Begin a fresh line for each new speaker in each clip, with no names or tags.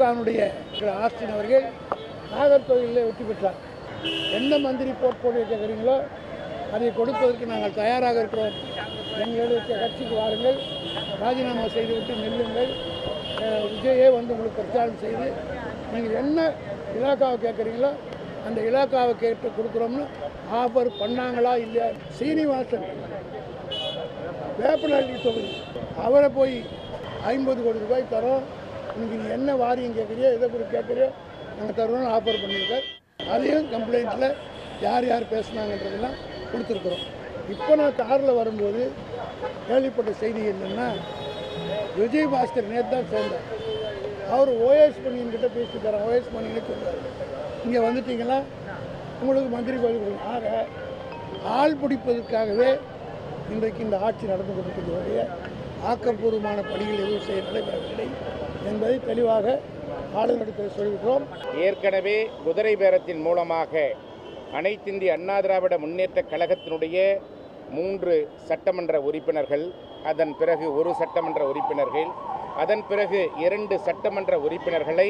ராஜஸ்தானுடைய Austin அவர்கள் நாகர்கோவிலில் வெற்றி பெற்றார். எந்த மந்திரி போர்ட்போலியோ கேட்குறீங்களோ அதை கொடுப்பதற்கு நாங்கள் தயாராக இருக்கிறோம். எங்களுடைய கட்சிக்கு வாருங்கள், ராஜினாமா செய்துவிட்டு நில்லுங்கள், விஜயே வந்து உங்களுக்கு பிரச்சாரம் செய்து நீங்கள் என்ன இலாக்காவை கேட்குறீங்களோ அந்த இலாக்காவை கேட்டு கொடுக்குறோம்னு ஆஃபர் பண்ணாங்களா இல்லையா? சீனிவாசன் வேப்பநல்லி தொகுதி, அவரை போய் 50 கோடி ரூபாய் தரோம், நீங்கள் நீ என்ன வாரியம் கேட்குறியோ எதை கூட கேட்குறியோ நாங்கள் தரோம்னு ஆஃபர் பண்ணியிருக்கார். அதையும் கம்ப்ளைண்ட்டில் யார் யார் பேசுனாங்கன்றதெல்லாம் கொடுத்துருக்குறோம். இப்போ நான் காரில் வரும்போது கேள்விப்பட்ட செய்தி என்னென்னா, விஜயபாஸ்கர் நேற்று தான் சேர்ந்தார். அவர் ஓஎஸ் மணியன்கிட்ட பேசிட்டார். ஓஎஸ் மணியனே சொல்கிறார், இங்கே வந்துட்டீங்கன்னா உங்களுக்கு மந்திரி பதவி கொடுக்கும். ஆக ஆள் பிடிப்பதற்காகவே இன்றைக்கு இந்த ஆட்சி நடந்து கொண்டிருக்கிறதுடைய ஆக்கப்பூர்வமான பணிகள் எதுவும் செய்ய நடைபெறவில்லை என்பதை தெளிவாக ஆளுநரிடத்தில் சொல்கிறோம்.
ஏற்கனவே குதிரை பேரத்தின் மூலமாக அனைத்திந்திய அண்ணா திராவிட முன்னேற்ற கழகத்தினுடைய 3 சட்டமன்ற உறுப்பினர்கள், அதன் பிறகு 1 சட்டமன்ற உறுப்பினர்கள், அதன் பிறகு 2 சட்டமன்ற உறுப்பினர்களை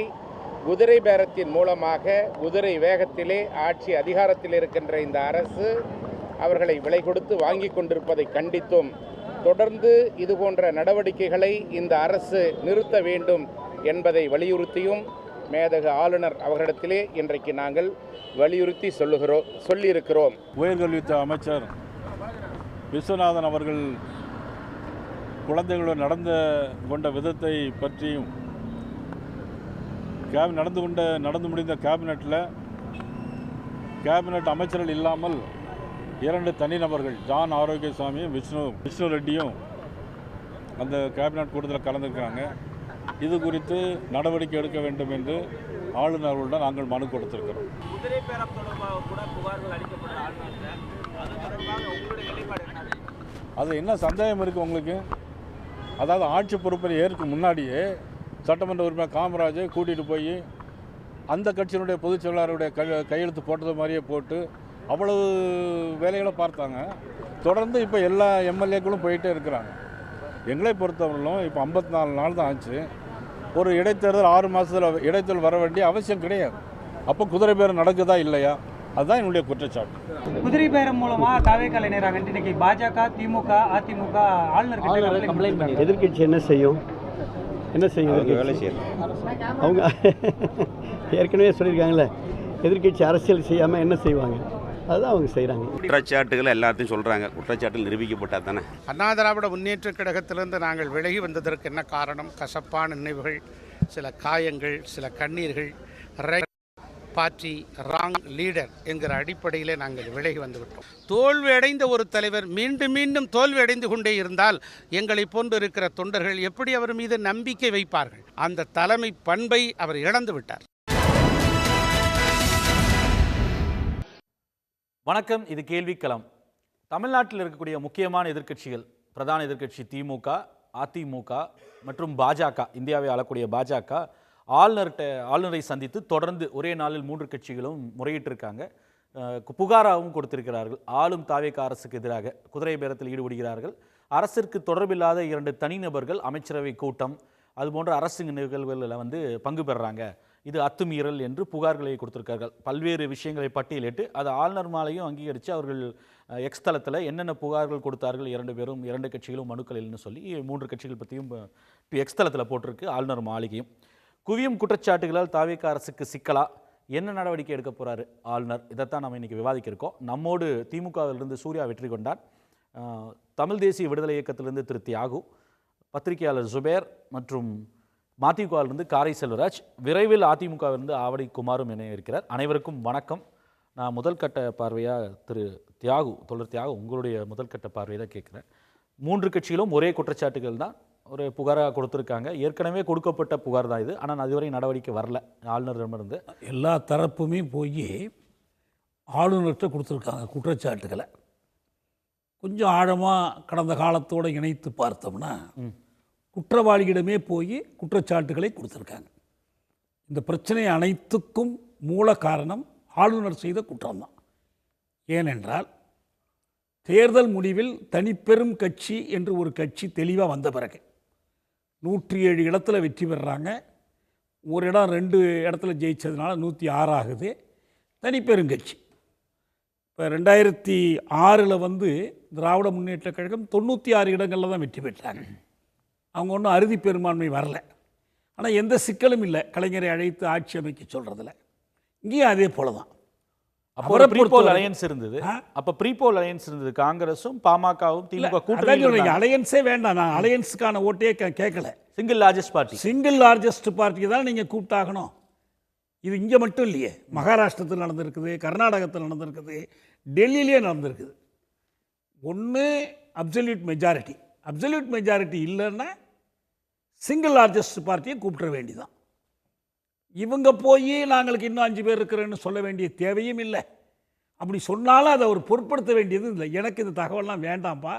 குதிரை பேரத்தின் மூலமாக குதிரை வேகத்திலே ஆட்சி அதிகாரத்தில் இருக்கின்ற இந்த அரசு அவர்களை விலை கொடுத்து வாங்கி கொண்டிருப்பதை கண்டித்தும், தொடர்ந்து இதுபோன்ற நடவடிக்கைகளை இந்த அரசு நிறுத்த வேண்டும் என்பதை வலியுறுத்தியும் மேதகு ஆளுநர் அவர்களிடத்திலே இன்றைக்கு நாங்கள் வலியுறுத்தி சொல்லியிருக்கிறோம்.
உயர்கல்வித்துறை அமைச்சர் விஸ்வநாதன் அவர்கள் குழந்தைகளுடன் நடந்து கொண்ட விதத்தை பற்றியும், நடந்து முடிந்த கேபினெட் அமைச்சர்கள் இல்லாமல் 2 தனிநபர்கள், ஜான் ஆரோக்கியசாமியும் விஷ்ணு ரெட்டியும் அந்த கேபினெட் கூட்டத்தில் கலந்துருக்காங்க. இது குறித்து நடவடிக்கை எடுக்க வேண்டும் என்று ஆளுநர்களுடன் நாங்கள் மனு கொடுத்திருக்கிறோம்.
குதிரை பேரம் தொடர்பாக கூட புகார்கள் அளிக்கப்பட்ட ஆளுநர், அது தொடர்பாக உங்களுடைய நிலைப்பாடு என்ன?
அது என்ன சந்தேகம் இருக்குது உங்களுக்கு? அதாவது ஆட்சி பொறுப்பை ஏற்க முன்னாடியே சட்டமன்ற உறுப்பினர் காமராஜை கூட்டிகிட்டு போய் அந்த கட்சியினுடைய பொதுச் செயலாளருடைய கையெழுத்து போட்டது மாதிரியே போட்டு அவ்வளவு வேலைகளை பார்த்தாங்க. தொடர்ந்து இப்போ எல்லா எம்எல்ஏக்களும் போயிட்டே இருக்கிறாங்க. எங்களை பொறுத்தவரையிலும் இப்போ 54 நாள் தான் ஆச்சு. ஒரு இடைத்தேர்தல் 6 மாதத்தில் இடைத்தேர்தல் வர வேண்டிய அவசியம் கிடையாது. அப்போ குதிரை பேரம் நடக்குதா இல்லையா? அதுதான் என்னுடைய குற்றச்சாட்டு.
குதிரை பேரம் மூலமாக தாவேக்கால நேராக இன்னைக்கு பாஜக, திமுக, அதிமுக ஆளுநர் கம்ப்ளைண்ட் பண்ணி
எதிர்கட்சி என்ன செய்யும்? வேலை செய்யணும். அவங்க ஏற்கனவே சொல்லியிருக்காங்களே, எதிர்கட்சி அரசியல் செய்யாமல் என்ன செய்வாங்க? அதுதான் அவங்க செய்கிறாங்க.
குற்றச்சாட்டுகள் எல்லாத்தையும் சொல்கிறாங்க. குற்றச்சாட்டுகள் நிரூபிக்கப்பட்டால் தானே.
அண்ணா திராவிட முன்னேற்ற கழகத்திலிருந்து நாங்கள் விலகி வந்ததற்கு என்ன காரணம்? கசப்பான நினைவுகள், சில காயங்கள், சில கண்ணீர்கள், பார்ட்டி ராங் லீடர் என்கிற அடிப்படையில் நாங்கள் விலகி வந்துவிட்டோம். தோல்வி அடைந்த ஒரு தலைவர் மீண்டும் மீண்டும் தோல்வி அடைந்து கொண்டே இருந்தால் எங்களை போன்று இருக்கிற தொண்டர்கள் எப்படி அவர் மீது நம்பிக்கை வைப்பார்கள்? அந்த தலைமை பண்பை அவர் இழந்து விட்டார்.
வணக்கம், இது கேள்விக்களம். தமிழ்நாட்டில் இருக்கக்கூடிய முக்கியமான எதிர்க்கட்சிகள், பிரதான எதிர்க்கட்சி திமுக, அதிமுக மற்றும் பாஜக, இந்தியாவை ஆளக்கூடிய பாஜக ஆளுநரை சந்தித்து தொடர்ந்து ஒரே நாளில் 3 கட்சிகளும் முறையிட்டிருக்காங்க. புகாராகவும் கொடுத்திருக்கிறார்கள். ஆளும் தாவேக அரசுக்கு எதிராக குதிரை பேரத்தில் ஈடுபடுகிறார்கள். அரசிற்கு தொடர்பில்லாத 2 தனிநபர்கள் அமைச்சரவை கூட்டம் அதுபோன்ற அரசு நிகழ்வுகளில் பங்கு பெறுறாங்க, இது அத்துமீறல் என்று புகார்களை கொடுத்திருக்கார்கள். பல்வேறு விஷயங்களை பட்டியலிட்டு அது ஆளுநர் மாலையும் அங்கீகரித்து அவர்கள் எக்ஸ் தளத்தில் என்னென்ன புகார்கள் கொடுத்தார்கள் 2 கட்சிகளும் மனுக்களில்னு சொல்லி 3 கட்சிகள் பற்றியும் எக்ஸ் தளத்தில் போட்டிருக்கு ஆளுநர் மாளிகையும். குவியும் குற்றச்சாட்டுகளால் தாவேக அரசுக்கு சிக்கலா, என்ன நடவடிக்கை எடுக்க போகிறாரு ஆளுநர்? இதைத்தான் நம்ம இன்றைக்கி விவாதிக்க இருக்கோம். நம்மோடு திமுகவிலிருந்து சூர்யா வெற்றி கொண்டான், தமிழ் தேசிய விடுதலை இயக்கத்திலிருந்து திரு தியாகு, பத்திரிகையாளர் ஜுபேர் மற்றும் மதிமுகவிலிருந்து காரை செல்வராஜ், விரைவில் அதிமுகவிலிருந்து ஆவடி குமாரும் இணைய இருக்கிறார். அனைவருக்கும் வணக்கம். நான் முதல் கட்ட பார்வையாக தொடர் தியாகு உங்களுடைய முதல் கட்ட பார்வையை தான் கேட்குறேன். 3 கட்சிகளும் ஒரே குற்றச்சாட்டுகள் தான் ஒரு புகாராக கொடுத்துருக்காங்க. ஏற்கனவே கொடுக்கப்பட்ட புகார் தான் இது. ஆனால் அதுவரை நடவடிக்கை வரல ஆளுநரிடமிருந்து.
எல்லா தரப்புமே போய் ஆளுநர்கிட்ட கொடுத்துருக்காங்க குற்றச்சாட்டுகளை. கொஞ்சம் ஆழமாக கடந்த காலத்தோடு இணைத்து பார்த்தோம்னா குற்றவாளியிடமே போய் குற்றச்சாட்டுகளை கொடுத்துருக்காங்க. இந்த பிரச்சனை அனைத்துக்கும் மூல காரணம் ஆளுநர் செய்த குற்றம்தான். ஏனென்றால் தேர்தல் முடிவில் தனிப்பெரும் கட்சி என்று ஒரு கட்சி தெளிவாக வந்த பிறகு 107 இடத்துல வெற்றி பெறுறாங்க. ஒரு இடம் 2 இடத்துல ஜெயிச்சதுனால 106 ஆகுது. தனிப்பெருங்கட்சி இப்போ 2006 வந்து திராவிட முன்னேற்ற கழகம் 96 இடங்களில் தான் வெற்றி பெற்றாங்க. அவங்க ஒன்றும் அறுதி பெரும்பான்மை வரல. ஆனால் எந்த சிக்கலும் இல்லை கலைஞரை அழைத்து ஆட்சி அமைக்க சொல்கிறதுல. இங்கேயும் அதே போல தான்.
அப்போ ப்ரீபோல் அலையன்ஸ் இருந்தது. அப்போ ப்ரீபோல் அலையன்ஸ் இருந்தது. காங்கிரஸும் பாமகவும் திமுக கூட்டணி.
அலையன்ஸே வேண்டாம். நான் அலையன்ஸுக்கான ஓட்டே கேட்கல.
Single largest party.
Single largest பார்ட்டிக்கு தான் நீங்கள் கூப்பிட்டாகணும். இது இங்கே மட்டும் இல்லையே, மகாராஷ்டிரத்தில் நடந்திருக்குது, கர்நாடகத்தில் நடந்திருக்குது, டெல்லியிலே நடந்திருக்குது. ஒன்று அப்சல்யூட் மெஜாரிட்டி இல்லைன்னா சிங்கிள் லார்ஜஸ்ட் பார்ட்டியை கூப்பிட வேண்டிதான். இவங்க போய் நாங்களுக்கு இன்னும் 5 பேர் இருக்கிறேன்னு சொல்ல வேண்டிய தேவையும் இல்லை. அப்படி சொன்னாலும் அதை அவர் பொருட்படுத்த வேண்டியது இல்லை. எனக்கு இந்த தகவல்லாம் வேண்டாம்ப்பா,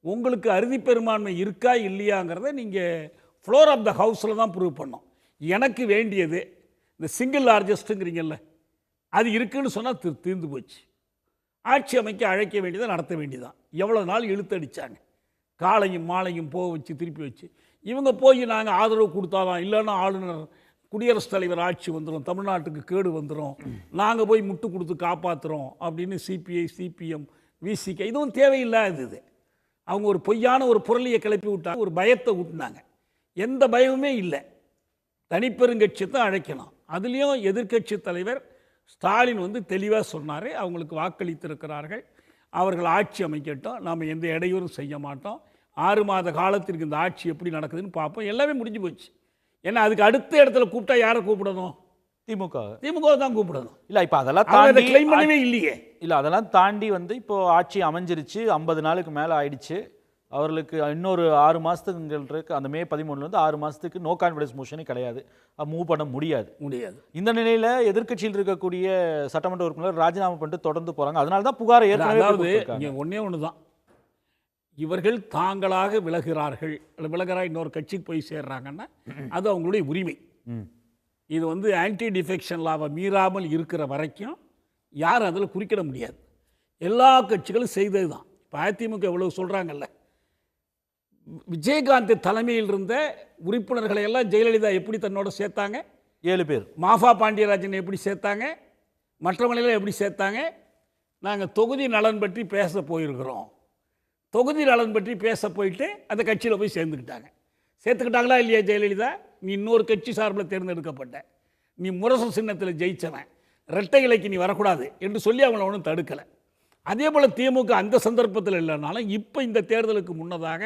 உங்களுக்கு அறுதி பெரும்பான்மை இருக்கா இல்லையாங்கிறத நீங்கள் ஃப்ளோர் ஆஃப் த ஹவுஸில் தான் ப்ரூவ் பண்ணோம். எனக்கு வேண்டியது இந்த சிங்கிள் லார்ஜஸ்ட்டுங்கிறீங்கல்ல, அது இருக்குன்னு சொன்னால் தீர்ந்து போச்சு. ஆட்சி அமைக்க அழைக்க வேண்டியதை நடத்த வேண்டியதான். எவ்வளோ நாள் இழுத்தடிச்சாங்க, காலையும் மாலையும் போக வச்சு திருப்பி வச்சு. இவங்க போய் நாங்கள் ஆதரவு கொடுத்தாதான், இல்லைன்னா ஆளுநர் குடியரசுத் தலைவர் ஆட்சி வந்துடும், தமிழ்நாட்டுக்கு கேடு வந்துடும், நாங்கள் போய் முட்டு கொடுத்து காப்பாற்றுறோம் அப்படின்னு சிபிஐ, சிபிஎம், விசிக, இதுவும் தேவையில்லாது. இது அவங்க ஒரு பொய்யான ஒரு பொருளியை கிளப்பி விட்டாங்க, ஒரு பயத்தை ஊட்டினாங்க. எந்த பயமுமே இல்லை. தனிப்பெருங்கட்சி தான் அழைக்கணும். அதுலேயும் எதிர்க்கட்சி தலைவர் ஸ்டாலின் வந்து தெளிவாக சொன்னார், அவங்களுக்கு வாக்களித்திருக்கிறார்கள், அவர்கள் ஆட்சி அமைக்கட்டும், நாம் எந்த இடையூறும் செய்ய மாட்டோம், 6 மாத காலத்திற்கு இந்த ஆட்சி எப்படி நடக்குதுன்னு பார்ப்போம். எல்லாமே முடிஞ்சு போச்சு. ஏன்னா அதுக்கு அடுத்த இடத்துல கூப்பிட்டா யாரை கூப்பிடணும்? திமுக தான் கூப்பிடணும்.
இல்லை, இப்போ அதெல்லாம் தாண்டி
கிளைம் பண்ணவே இல்லையே.
இல்லை, அதெல்லாம் தாண்டி வந்து இப்போ ஆட்சி அமைஞ்சிருச்சு, 50 நாளுக்கு மேலே ஆயிடுச்சு. அவர்களுக்கு இன்னொரு 6 மாதத்துக்கு, அந்த மே 13 6 மாதத்துக்கு நோ கான்ஃபிடன்ஸ் மோஷனே கிடையாது, மூவ் பண்ண முடியாது. இந்த நிலையில் எதிர்க்கட்சியில் இருக்கக்கூடிய சட்டமன்ற உறுப்பினர் ராஜினாமா பண்ணிட்டு தொடர்ந்து போகிறாங்க. அதனால தான் புகாரை
ஏற்கனவே ஒன்றே ஒன்று தான், இவர்கள் தாங்களாக விலகிறார்கள், இன்னொரு கட்சிக்கு போய் சேர்றாங்கன்னா அது அவங்களுடைய உரிமை. இது வந்து ஆன்டி டிஃபெக்ஷன் லாவை மீறாமல் இருக்கிற வரைக்கும் யாரும் அதில் குறிக்கிட முடியாது. எல்லா கட்சிகளும் செய்தது தான். இப்போ அதிமுக இவ்வளவு சொல்கிறாங்கல்ல, விஜயகாந்த் தலைமையில் இருந்த உறுப்பினர்களை எல்லாம் ஜெயலலிதா எப்படி தன்னோட சேர்த்தாங்க?
7 பேர்.
மாஃபா பாண்டியராஜன் எப்படி சேர்த்தாங்க? மற்றவங்களெல்லாம் எப்படி சேர்த்தாங்க? நாங்கள் தொகுதி நலன் பற்றி பேச போயிருக்கிறோம், தொகுதி நலன் பற்றி பேச போயிட்டு அந்த கட்சியில் போய் சேர்த்துக்கிட்டாங்களா இல்லையா? ஜெயலலிதா, நீ இன்னொரு கட்சி சார்பில் தேர்ந்தெடுக்கப்பட்ட, நீ முரசு சின்னத்தில் ஜெயிச்சவன், இரட்டை இலைக்கு நீ வரக்கூடாது என்று சொல்லி அவங்கள ஒன்றும் தடுக்கலை. அதே போல் திமுக அந்த சந்தர்ப்பத்தில் இல்லைனாலும் இப்போ இந்த தேர்தலுக்கு முன்னதாக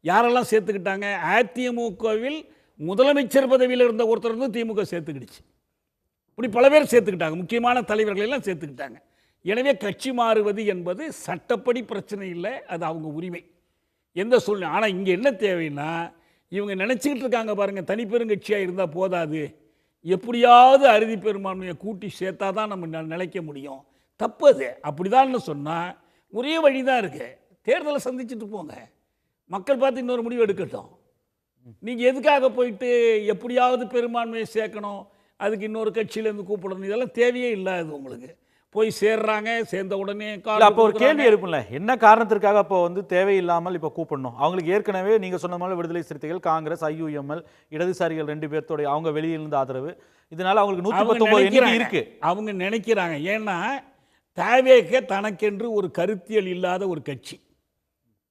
யாரெல்லாம் சேர்த்துக்கிட்டாங்க? அதிமுகவில் முதலமைச்சர் பதவியில் இருந்த ஒருத்தர் வந்து திமுக சேர்த்துக்கிடுச்சு. இப்படி பல பேர் சேர்த்துக்கிட்டாங்க, முக்கியமான தலைவர்களெல்லாம் சேர்த்துக்கிட்டாங்க. எனவே கட்சி மாறுவது என்பது சட்டப்படி பிரச்சனை இல்லை, அது அவங்க உரிமை, எந்த சூழ்நிலை. ஆனால் இங்கே என்ன தேவைன்னா, இவங்க நினச்சிக்கிட்டு இருக்காங்க பாருங்கள், தனிப்பெருங்கட்சியாக இருந்தால் போதாது, எப்படியாவது அறுதி பெரும்பான்மையை கூட்டி சேர்த்தா தான் நம்ம நிலைக்க முடியும். தப்பு அது. அப்படிதான்னு சொன்னால் ஒரே வழி தான் இருக்குது, தேர்தலை சந்திச்சுட்டு போங்க, மக்கள் பார்த்து இன்னொரு முடிவு எடுக்கட்டும். நீங்கள் எதுக்காக போயிட்டு எப்படியாவது பெரும்பான்மையை சேர்க்கணும், அதுக்கு இன்னொரு கட்சியிலேருந்து கூப்பிடணும், இதெல்லாம் தேவையே இல்லாது. உங்களுக்கு போய் சேர்றாங்க, சேர்ந்த உடனே
அப்போ ஒரு கேள்வி இருக்கும்ல, என்ன காரணத்திற்காக அப்போ வந்து தேவையில்லாமல் இப்போ கூப்பிடணும்? அவங்களுக்கு ஏற்கனவே நீங்கள் சொன்ன மாதிரி விடுதலை சிறுத்தைகள், காங்கிரஸ், IUML, இடதுசாரிகள் 2 பேர்த்தோடைய அவங்க வெளியிலிருந்து ஆதரவு, இதனால அவங்களுக்கு 119 எண்ணிக்கை இருக்கு.
அவங்க நினைக்கிறாங்க, ஏன்னா தேவைக்கு தனக்கென்று ஒரு கருத்தியல் இல்லாத ஒரு கட்சி,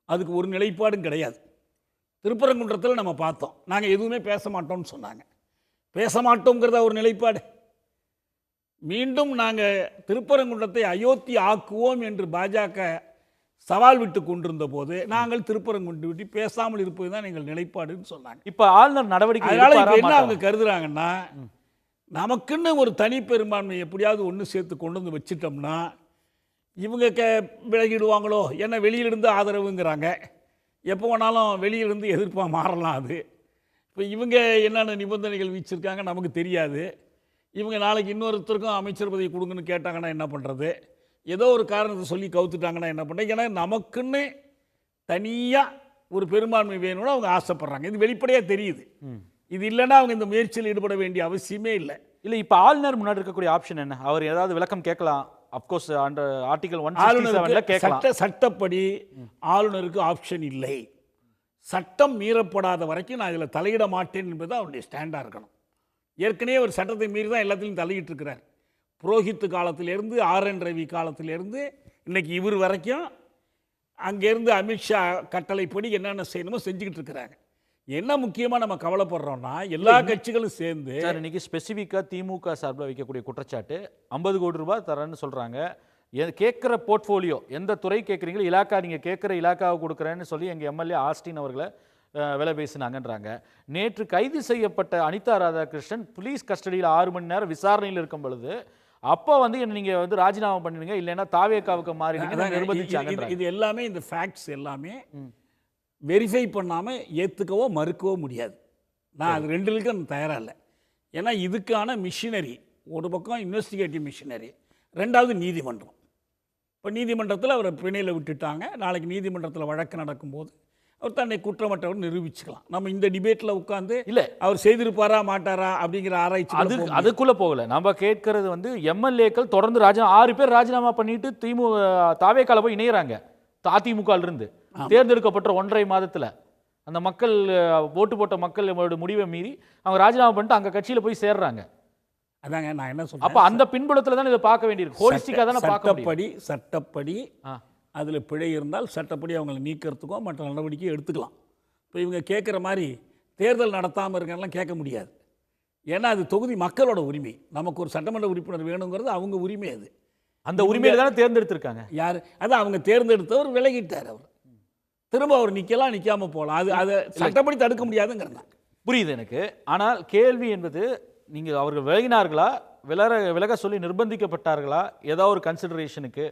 அதுக்கு ஒரு நிலைப்பாடும் கிடையாது. திருப்பரங்குன்றத்தில் நம்ம பார்த்தோம், நாங்கள் எதுவுமே பேச மாட்டோம்னு சொன்னாங்க. பேச மாட்டோங்கிறத ஒரு நிலைப்பாடு. மீண்டும் நாங்கள் திருப்பரங்குன்றத்தை அயோத்தி ஆக்குவோம் என்று பாஜக சவால் விட்டு கொண்டிருந்த போது நாங்கள் திருப்பரங்குன்றம் விட்டு பேசாமல் இருப்பது தான் எங்கள் நிலைப்பாடுன்னு சொன்னாங்க.
இப்போ ஆளுநர் நடவடிக்கை
என்ன அவங்க கருதுறாங்கன்னா, நமக்குன்னு ஒரு தனி பெரும்பான்மை எப்படியாவது ஒன்று சேர்த்து கொண்டு வந்து வச்சிட்டோம்னா இவங்க விலகிடுவாங்களோ, ஏன்னா வெளியிலிருந்து ஆதரவுங்கிறாங்க, எப்போ வேணாலும் வெளியிலிருந்து எதிர்ப்பாக மாறலாம். அது இப்போ இவங்க என்னென்ன நிபந்தனைகள் வச்சுருக்காங்க நமக்கு தெரியாது. இவங்க நாளைக்கு இன்னொருத்தருக்கும் அமைச்சர் பதவி கொடுங்கன்னு கேட்டாங்கன்னா என்ன பண்ணுறது? ஏதோ ஒரு காரணத்தை சொல்லி கவுத்துட்டாங்கன்னா என்ன பண்ணுறது? ஏன்னா நமக்குன்னு தனியாக ஒரு பெரும்பான்மை வேணும்னு அவங்க ஆசைப்பட்றாங்க. இது வெளிப்படையாக தெரியுது. இது இல்லைன்னா அவங்க இந்த முயற்சியில் ஈடுபட வேண்டிய அவசியமே இல்லை.
இல்லை, இப்போ ஆளுநர் முன்னாடி இருக்கக்கூடிய ஆப்ஷன் என்ன? அவர் ஏதாவது விளக்கம் கேட்கலாம். அப்கோர்ஸ் அந்த ஆர்டிகல் 167 கேட்கலாம்.
சட்டப்படி ஆளுநருக்கு ஆப்ஷன் இல்லை. சட்டம் மீறப்படாத வரைக்கும் நான் இதில் தலையிட மாட்டேன் என்பது அவருடைய ஸ்டாண்டாக இருக்கணும். ஏற்கனவே ஒரு சட்டத்தை மீறி தான் எல்லாத்துலையும் தள்ளிக்கிட்டு இருக்கிறார். புரோஹித் காலத்திலேருந்து RN ரவி காலத்திலேருந்து இன்றைக்கி இவர் வரைக்கும் அங்கேருந்து அமித்ஷா கட்டளைப்படி என்னென்ன செய்யணுமோ செஞ்சுக்கிட்டு இருக்கிறாங்க. என்ன முக்கியமாக நம்ம கவலைப்படுறோம்னா எல்லா கட்சிகளும் சேர்ந்து
சார் இன்னைக்கு ஸ்பெசிஃபிக்காக திமுக சார்பில் வைக்கக்கூடிய குற்றச்சாட்டு 50 கோடி ரூபாய் தரேன்னு சொல்கிறாங்க. கேட்குற போர்ட்ஃபோலியோ எந்த துறை கேட்குறீங்களோ இலாக்கா நீங்கள் கேட்குற இலாக்காவை கொடுக்குறேன்னு சொல்லி எங்கள் எம்எல்ஏ ஆஸ்டின் அவர்களை விலை பேசினாங்கன்றாங்க. நேற்று கைது செய்யப்பட்ட அனிதா ராதாகிருஷ்ணன் போலீஸ் கஸ்டடியில் 6 மணி நேரம் விசாரணையில் இருக்கும் பொழுது அப்போ வந்து நீங்கள் வந்து ராஜினாமா பண்ணிடுங்க இல்லைன்னா தாவேக்காவுக்கு மாறிடுங்க நிர்பந்திச்சாங்க.
இது எல்லாமே இந்த ஃபேக்ட்ஸ் எல்லாமே வெரிஃபை பண்ணாமல் ஏற்றுக்கவோ மறுக்கவோ முடியாது. நான் அது ரெண்டுக்கும் தயாராக இல்லை. ஏன்னா இதுக்கான மிஷினரி ஒரு பக்கம் இன்வெஸ்டிகேட்டிவ் மிஷினரி, ரெண்டாவது நீதிமன்றம். இப்போ நீதிமன்றத்தில் அவரை பிணையில் விட்டுட்டாங்க. நாளைக்கு நீதிமன்றத்தில் வழக்கு நடக்கும்போது அவர் தன்னை குற்றமற்றவர் நிரூபிச்சுக்கலாம். நம்ம இந்த டிபேட்டில் உட்காந்து இல்லை அவர் செய்திருப்பாரா மாட்டாரா அப்படிங்கிற ஆராய்ச்சி
அதுக்குள்ளே போகல. நம்ம கேட்கறது வந்து எம்எல்ஏக்கள் தொடர்ந்து 6 பேர் ராஜினாமா பண்ணிட்டு தாவேக்கால போய் இணையிறாங்க. அதிமுகவிலிருந்து தேர்ந்தெடுக்கப்பட்ட 1.5 மாதத்தில் அந்த மக்கள் ஓட்டு போட்ட மக்களோட முடிவை மீறி அவங்க ராஜினாமா பண்ணிட்டு அங்கே கட்சியில் போய் சேர்றாங்க.
அதாங்க நான் என்ன சொல்றேன்.
அப்போ அந்த பின்புலத்தில் தானே இதை பார்க்க வேண்டியிருக்கு. ஹோலிஸ்டிக்காக தானே பார்க்க முடியும்.
சட்டப்படி அதில் பிழை இருந்தால் சட்டப்படி அவங்களை நீக்கிறதுக்கோ மற்ற நடவடிக்கை எடுத்துக்கலாம். இப்போ இவங்க கேட்குற மாதிரி தேர்தல் நடத்தாமல் இருக்கலாம் கேட்க முடியாது. ஏன்னா அது தொகுதி மக்களோட உரிமை. நமக்கு ஒரு சட்டமன்ற உறுப்பினர் வேணுங்கிறது அவங்க உரிமை. அது
அந்த உரிமையில தானே தேர்ந்தெடுத்திருக்காங்க.
யார் அது அவங்க தேர்ந்தெடுத்தவர் விலகிட்டார். அவர் திரும்ப அவர் நிற்கலாம், நிற்காமல் போகலாம். அதை சட்டப்படி தடுக்க முடியாதுங்கிறதா
புரியுது எனக்கு. ஆனால் கேள்வி என்பது நீங்கள் அவர்கள் விலகினார்களா, விலக சொல்லி நிர்பந்திக்கப்பட்டார்களா, ஏதாவது ஒரு கன்சிடரேஷனுக்கு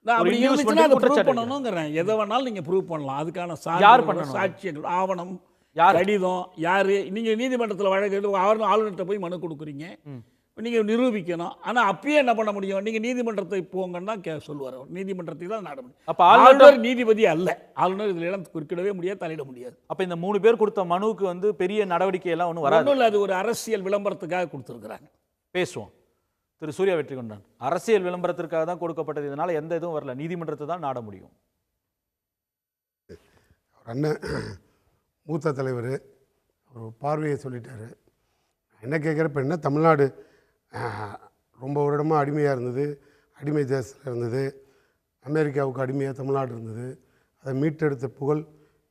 பண்ணணுங்கிறேன். எதை வேணாலும் நீங்கள் ப்ரூவ் பண்ணலாம். அதுக்கான சாட்சியங்கள், ஆவணம், கடிதம், யார் நீங்கள் நீதிமன்றத்தில் வழக்கு ஆளுநர்கிட்ட போய் மனு கொடுக்குறீங்க, நீங்கள் நிரூபிக்கணும். ஆனால் அப்பயே என்ன பண்ண முடியும்? நீங்கள் நீதிமன்றத்தை போங்கன்னா சொல்லுவார். நீதிமன்றத்தை தான் நாட முடியும்.
அப்போ ஆளுநர்
நீதிபதி அல்ல. ஆளுநர் இதில் எல்லாம் குறுக்கிடவே முடியாது, தலையிட முடியாது.
அப்போ இந்த 3 பேர் கொடுத்த மனுவுக்கு வந்து பெரிய நடவடிக்கை எல்லாம் ஒன்றும் வராது.
அது ஒரு அரசியல் விளம்பரத்துக்காக கொடுத்துருக்குறாங்க.
பேசுவோம். திரு சூர்யா வெற்றிகொண்டான், அரசியல் விளம்பரத்திற்காக தான் கொடுக்கப்பட்டது. இதனால் எந்த இதுவும் வரல, நீதிமன்றத்தை தான் நாட முடியும்.
அண்ணன் மூத்த தலைவர் ஒரு பார்வையை சொல்லிட்டாரு. என்ன கேட்குறப்ப என்ன தமிழ்நாடு ரொம்ப வருடமாக அடிமையாக இருந்தது, அடிமை தேசத்தில் இருந்தது, அமெரிக்காவுக்கு அடிமையாக தமிழ்நாடு இருந்தது. அதை மீட்டெடுத்த புகழ்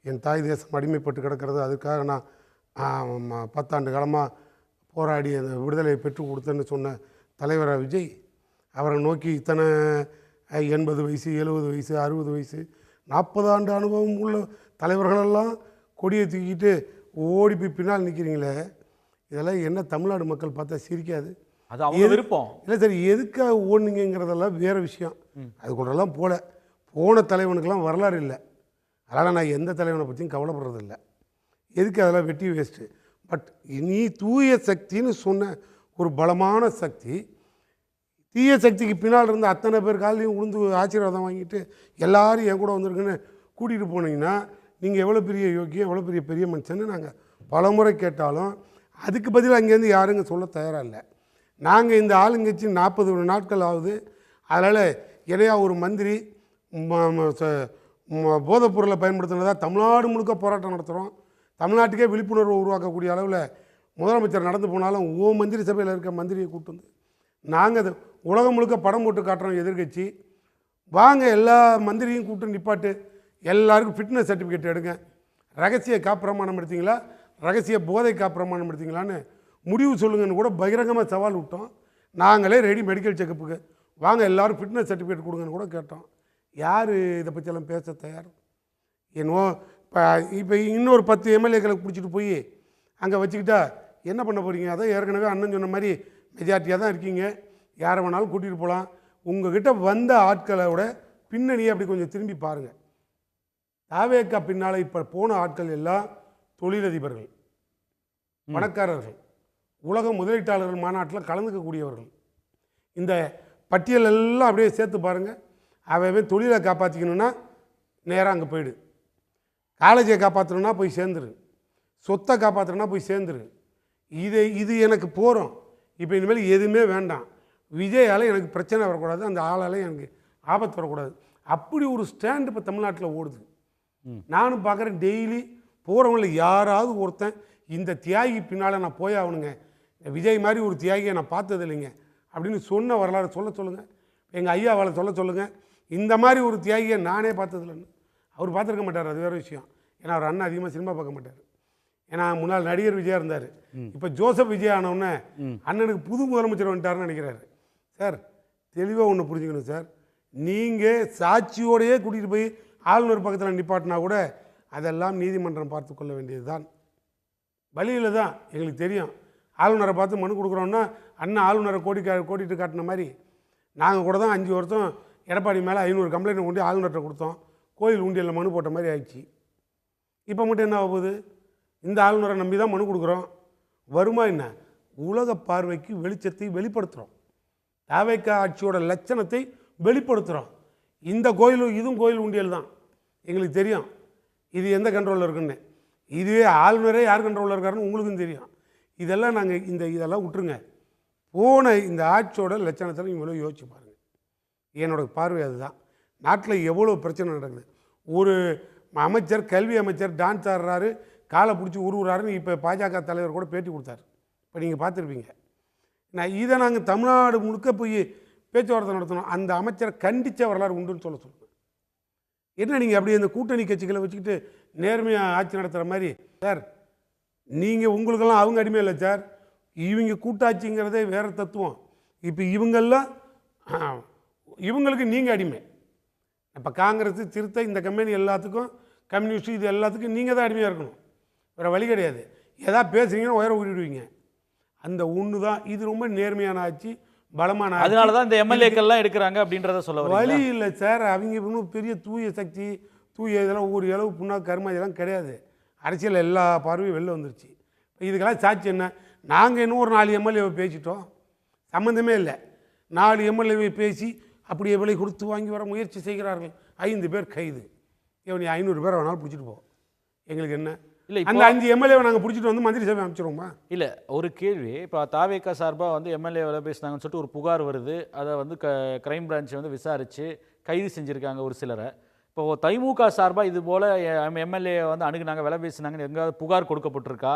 என் தாய் தேசம் அடிமைப்பட்டு கிடக்கிறது. அதுக்காக நான் 10 ஆண்டு காலமாக போராடி அந்த விடுதலையை பெற்றுக் கொடுத்தேன்னு சொன்ன தலைவராக விஜய் அவரை நோக்கி இத்தனை 80 வயசு 70 வயசு 60 வயசு 40 ஆண்டு அனுபவம் உள்ள தலைவர்களெல்லாம் கொடியை தூக்கிட்டு ஓடி போய் பின்னால் நிற்கிறீங்களே, இதெல்லாம் என்ன தமிழ்நாடு மக்கள் பார்த்தா சிரிக்காது?
அது அவங்க விருப்பம்
இல்லை சரி, எதுக்காக ஓடுனீங்கிறதெல்லாம் வேறு விஷயம். அது கூடலாம் போன தலைவனுக்கெல்லாம் வரலாறு இல்லை. அதனால் நான் எந்த தலைவனை பற்றியும் கவலைப்படுறதில்லை. எதுக்கு அதெல்லாம் வெட்டி வேஸ்ட்டு. பட் நீ தூய சக்தின்னு சொன்ன ஒரு பலமான சக்தி, தீய சக்திக்கு பின்னால் இருந்து அத்தனை பேர் காலையும் உளுந்து ஆசீர்வாதம் வாங்கிட்டு எல்லோரும் என் கூட வந்திருக்குன்னு கூட்டிகிட்டு போனீங்கன்னா நீங்கள் எவ்வளோ பெரிய யோக்கியம், எவ்வளோ பெரிய மனுஷன்னு நாங்கள் பல முறை கேட்டாலும் அதுக்கு பதில் அங்கேருந்து யாருங்க சொல்ல தயாராக இல்லை. நாங்கள் இந்த ஆளுங்கட்சி 40 நாட்கள் ஆகுது. அதனால் இடையா ஒரு மந்திரி போதைப் பொருளை பயன்படுத்தினதாக தமிழ்நாடு முழுக்க போராட்டம் நடத்துகிறோம். தமிழ்நாட்டுக்கே விழிப்புணர்வு உருவாக்கக்கூடிய அளவில் முதலமைச்சர் நடந்து போனாலும் மந்திரி சபையில் இருக்க மந்திரியை கூப்பிட்டு வந்து நாங்கள் அது உலகம் முழுக்க படம் போட்டு காட்டுறோம். எதிர்கட்சி வாங்க எல்லா மந்திரியும் கூப்பிட்டு நிப்பாட்டு, எல்லாருக்கும் ஃபிட்னஸ் சர்டிஃபிகேட் எடுங்க, ரகசிய காப்பிரமாணம் எடுத்தீங்களா, ரகசிய போதை காப்பிரமாணம் எடுத்தீங்களான்னு முடிவு சொல்லுங்கன்னு கூட பகிரங்கமாக சவால் விட்டோம். நாங்களே ரெடி மெடிக்கல் செக்கப்புக்கு வாங்க எல்லோரும் ஃபிட்னஸ் சர்டிஃபிகேட் கொடுங்கன்னு கூட கேட்டோம். யார் இதை பற்றியெல்லாம் பேச தயார்? என்னவோ இப்போ இன்னொரு 10 எம்எல்ஏக்களை பிடிச்சிட்டு போய் அங்கே வச்சுக்கிட்டா என்ன பண்ண போகிறீங்க? அதான் ஏற்கனவே அண்ணன் சொன்ன மாதிரி மெஜாரிட்டியாக தான் இருக்கீங்க, யாரை வேணாலும் கூட்டிகிட்டு போகலாம். உங்கள்கிட்ட வந்த ஆட்களோட பின்னணியை அப்படி கொஞ்சம் திரும்பி பாருங்கள். தாவேக்கா பின்னால் இப்போ போன ஆட்கள் எல்லாம் தொழிலதிபர்கள், பணக்காரர்கள், உலக முதலீட்டாளர்கள் மாநாட்டில் கலந்துக்கக்கூடியவர்கள். இந்த பட்டியல் எல்லாம் அப்படியே சேர்த்து பாருங்கள். அவன் தொழிலை காப்பாற்றிக்கணுன்னா நேராக அங்கே போயிடு, காலேஜை காப்பாற்றணுன்னா போய் சேர்ந்துரு, சொத்தை காப்பாற்றணுன்னா போய் சேர்ந்துரு. இது எனக்கு போகிறோம். இப்போ இனிமேல் எதுவுமே வேண்டாம். விஜயால் எனக்கு பிரச்சனை வரக்கூடாது, அந்த ஆளால் எனக்கு ஆபத்து வரக்கூடாது. அப்படி ஒரு ஸ்டாண்டு இப்போ தமிழ்நாட்டில் ஓடுது. நானும் பார்க்குறேன். டெய்லி போகிறவங்கள யாராவது ஒருத்தன் இந்த தியாகி பின்னால் நான் போய் ஆகணுங்க, விஜய் மாதிரி ஒரு தியாகியை நான் பார்த்தது இல்லைங்க அப்படின்னு சொன்ன வரலாறு சொல்லுங்கள். எங்கள் ஐயாவால் சொல்லுங்கள். இந்த மாதிரி ஒரு தியாகியை நானே பார்த்ததில்லைன்னு. அவர் பார்த்துருக்க மாட்டார், அது வேறு விஷயம். ஏன்னா அவர் அண்ணன் அதிகமாக சினிமா பார்க்க மாட்டார். ஏன்னா முன்னாள் நடிகர் விஜயா இருந்தார். இப்போ ஜோசப் விஜய் ஆனவுடனே அண்ணனுக்கு புது முதலமைச்சர் வந்துட்டார்னு நினைக்கிறாரு. சார் தெளிவாக ஒன்று புரிஞ்சுக்கணும் சார், நீங்கள் சாட்சியோடையே கூட்டிகிட்டு போய் ஆளுநர் பக்கத்தில் நிப்பாட்டினா கூட அதெல்லாம் நீதிமன்றம் பார்த்து கொள்ள வேண்டியது தான். வழியில் தான் எங்களுக்கு தெரியும். ஆளுநரை பார்த்து மனு கொடுக்குறோன்னா அண்ணன் ஆளுநரை கோடிட்டு காட்டின மாதிரி நாங்கள் கூட தான் 5 வருஷம் எடப்பாடி மேலே 500 கம்ப்ளைண்ட் கொண்டு ஆளுநர்கிட்ட கொடுத்தோம். கோயில் உண்டியலில் மனு போட்ட மாதிரி ஆயிடுச்சு. இப்போ மட்டும் என்ன ஆகுது? இந்த ஆளுநரை நம்பி தான் மனு கொடுக்குறோம். வருமா என்ன? உலக பார்வைக்கு வெளிச்சத்தை வெளிப்படுத்துகிறோம். தாவேக ஆட்சியோட லட்சணத்தை வெளிப்படுத்துகிறோம். இந்த கோயிலும் இதுவும் கோயில் உண்டியல் தான். எங்களுக்கு தெரியும் இது எந்த கண்ட்ரோலில் இருக்குன்னு. இதுவே ஆளுநரே யார் கண்ட்ரோலில் இருக்காருன்னு உங்களுக்கும் தெரியும். இதெல்லாம் நாங்கள் இதெல்லாம் விட்டுருங்க. போன இந்த ஆட்சியோட லட்சணத்தை இவ்வளோ யோசிச்சு பாருங்கள். என்னோடய பார்வை அதுதான். நாட்டில் எவ்வளோ பிரச்சனை நடக்குது. ஒரு அமைச்சர், கல்வி அமைச்சர் டான்ஸ் ஆடுறாரு, காலை பிடிச்சி உருவுறாருன்னு இப்போ பாஜக தலைவர் கூட பேட்டி கொடுத்தாரு. இப்போ நீங்கள் பார்த்துருப்பீங்க. இதை நாங்கள் தமிழ்நாடு முழுக்க போய் பேச்சுவார்த்தை நடத்தணும். அந்த அமைச்சரை கண்டித்த வரலாறு உண்டுன்னு சொல்லுங்கள். என்ன நீங்கள் அப்படி இந்த கூட்டணி கட்சிகளை வச்சுக்கிட்டு நேர்மையாக ஆட்சி நடத்துகிற மாதிரி? சார் நீங்கள் உங்களுக்கெல்லாம் அவங்க அடிமை இல்லை சார். இவங்க கூட்டாட்சிங்கிறதே வேறு தத்துவம். இப்போ இவங்களுக்கு நீங்கள் அடிமை. இப்போ காங்கிரஸ், சிறுத்தை, இந்த கம்பெனி எல்லாத்துக்கும், கம்யூனிஸ்ட், இது எல்லாத்துக்கும் நீங்கள் தான் அடிமையாக இருக்கணும். வேறு வழி கிடையாது. எதாவது பேசுகிறீங்கன்னா உயர ஊறிடுவீங்க. அந்த ஒன்று தான். இது ரொம்ப நேர்மையான ஆட்சி, பலமான ஆட்சி.
அதனால தான் இந்த எம்எல்ஏக்கள்லாம் எடுக்கிறாங்க அப்படின்றத சொல்ல
வழி இல்லை சார். அவங்க இன்னும் பெரிய தூய சக்தி, தூய இதெல்லாம் ஒரு அளவு புண்ணாக்கு கருமா இதெல்லாம் கிடையாது. அரசியல் எல்லா பார்வையும் வெளில வந்துருச்சு. இதுக்கெல்லாம் சாட்சி என்ன? நாங்கள் இன்னும் ஒரு 4 எம்எல்ஏவை பேசிட்டோம், சம்மந்தமே இல்லை. 4 எம்எல்ஏவை பேசி அப்படியே விலை கொடுத்து வாங்கி வர முயற்சி செய்கிறார்கள். 5 பேர் கைது. இவன் 500 பேர் வேணாலும் பிடிச்சிட்டு போ, எங்களுக்கு என்ன? இல்லை, அந்த 5 எம்எல்ஏவை நாங்கள் பிடிச்சிட்டு வந்து மந்திரி சபை அமைச்சிருவோமா?
இல்லை, ஒரு கேள்வி. இப்போ தாவேகா சார்பாக வந்து எம்எல்ஏவில் பேசினாங்கன்னு சொல்லிட்டு ஒரு புகார் வருது. அதை வந்து கிரைம் பிரான்ச் வந்து விசாரித்து கைது செஞ்சுருக்காங்க ஒரு சிலரை. இப்போ திமுக சார்பாக இது போல் எம்எல்ஏ வந்து அணுகுனாங்க, விலை பேசினாங்கன்னு எங்கேயாவது புகார் கொடுக்கப்பட்டிருக்கா?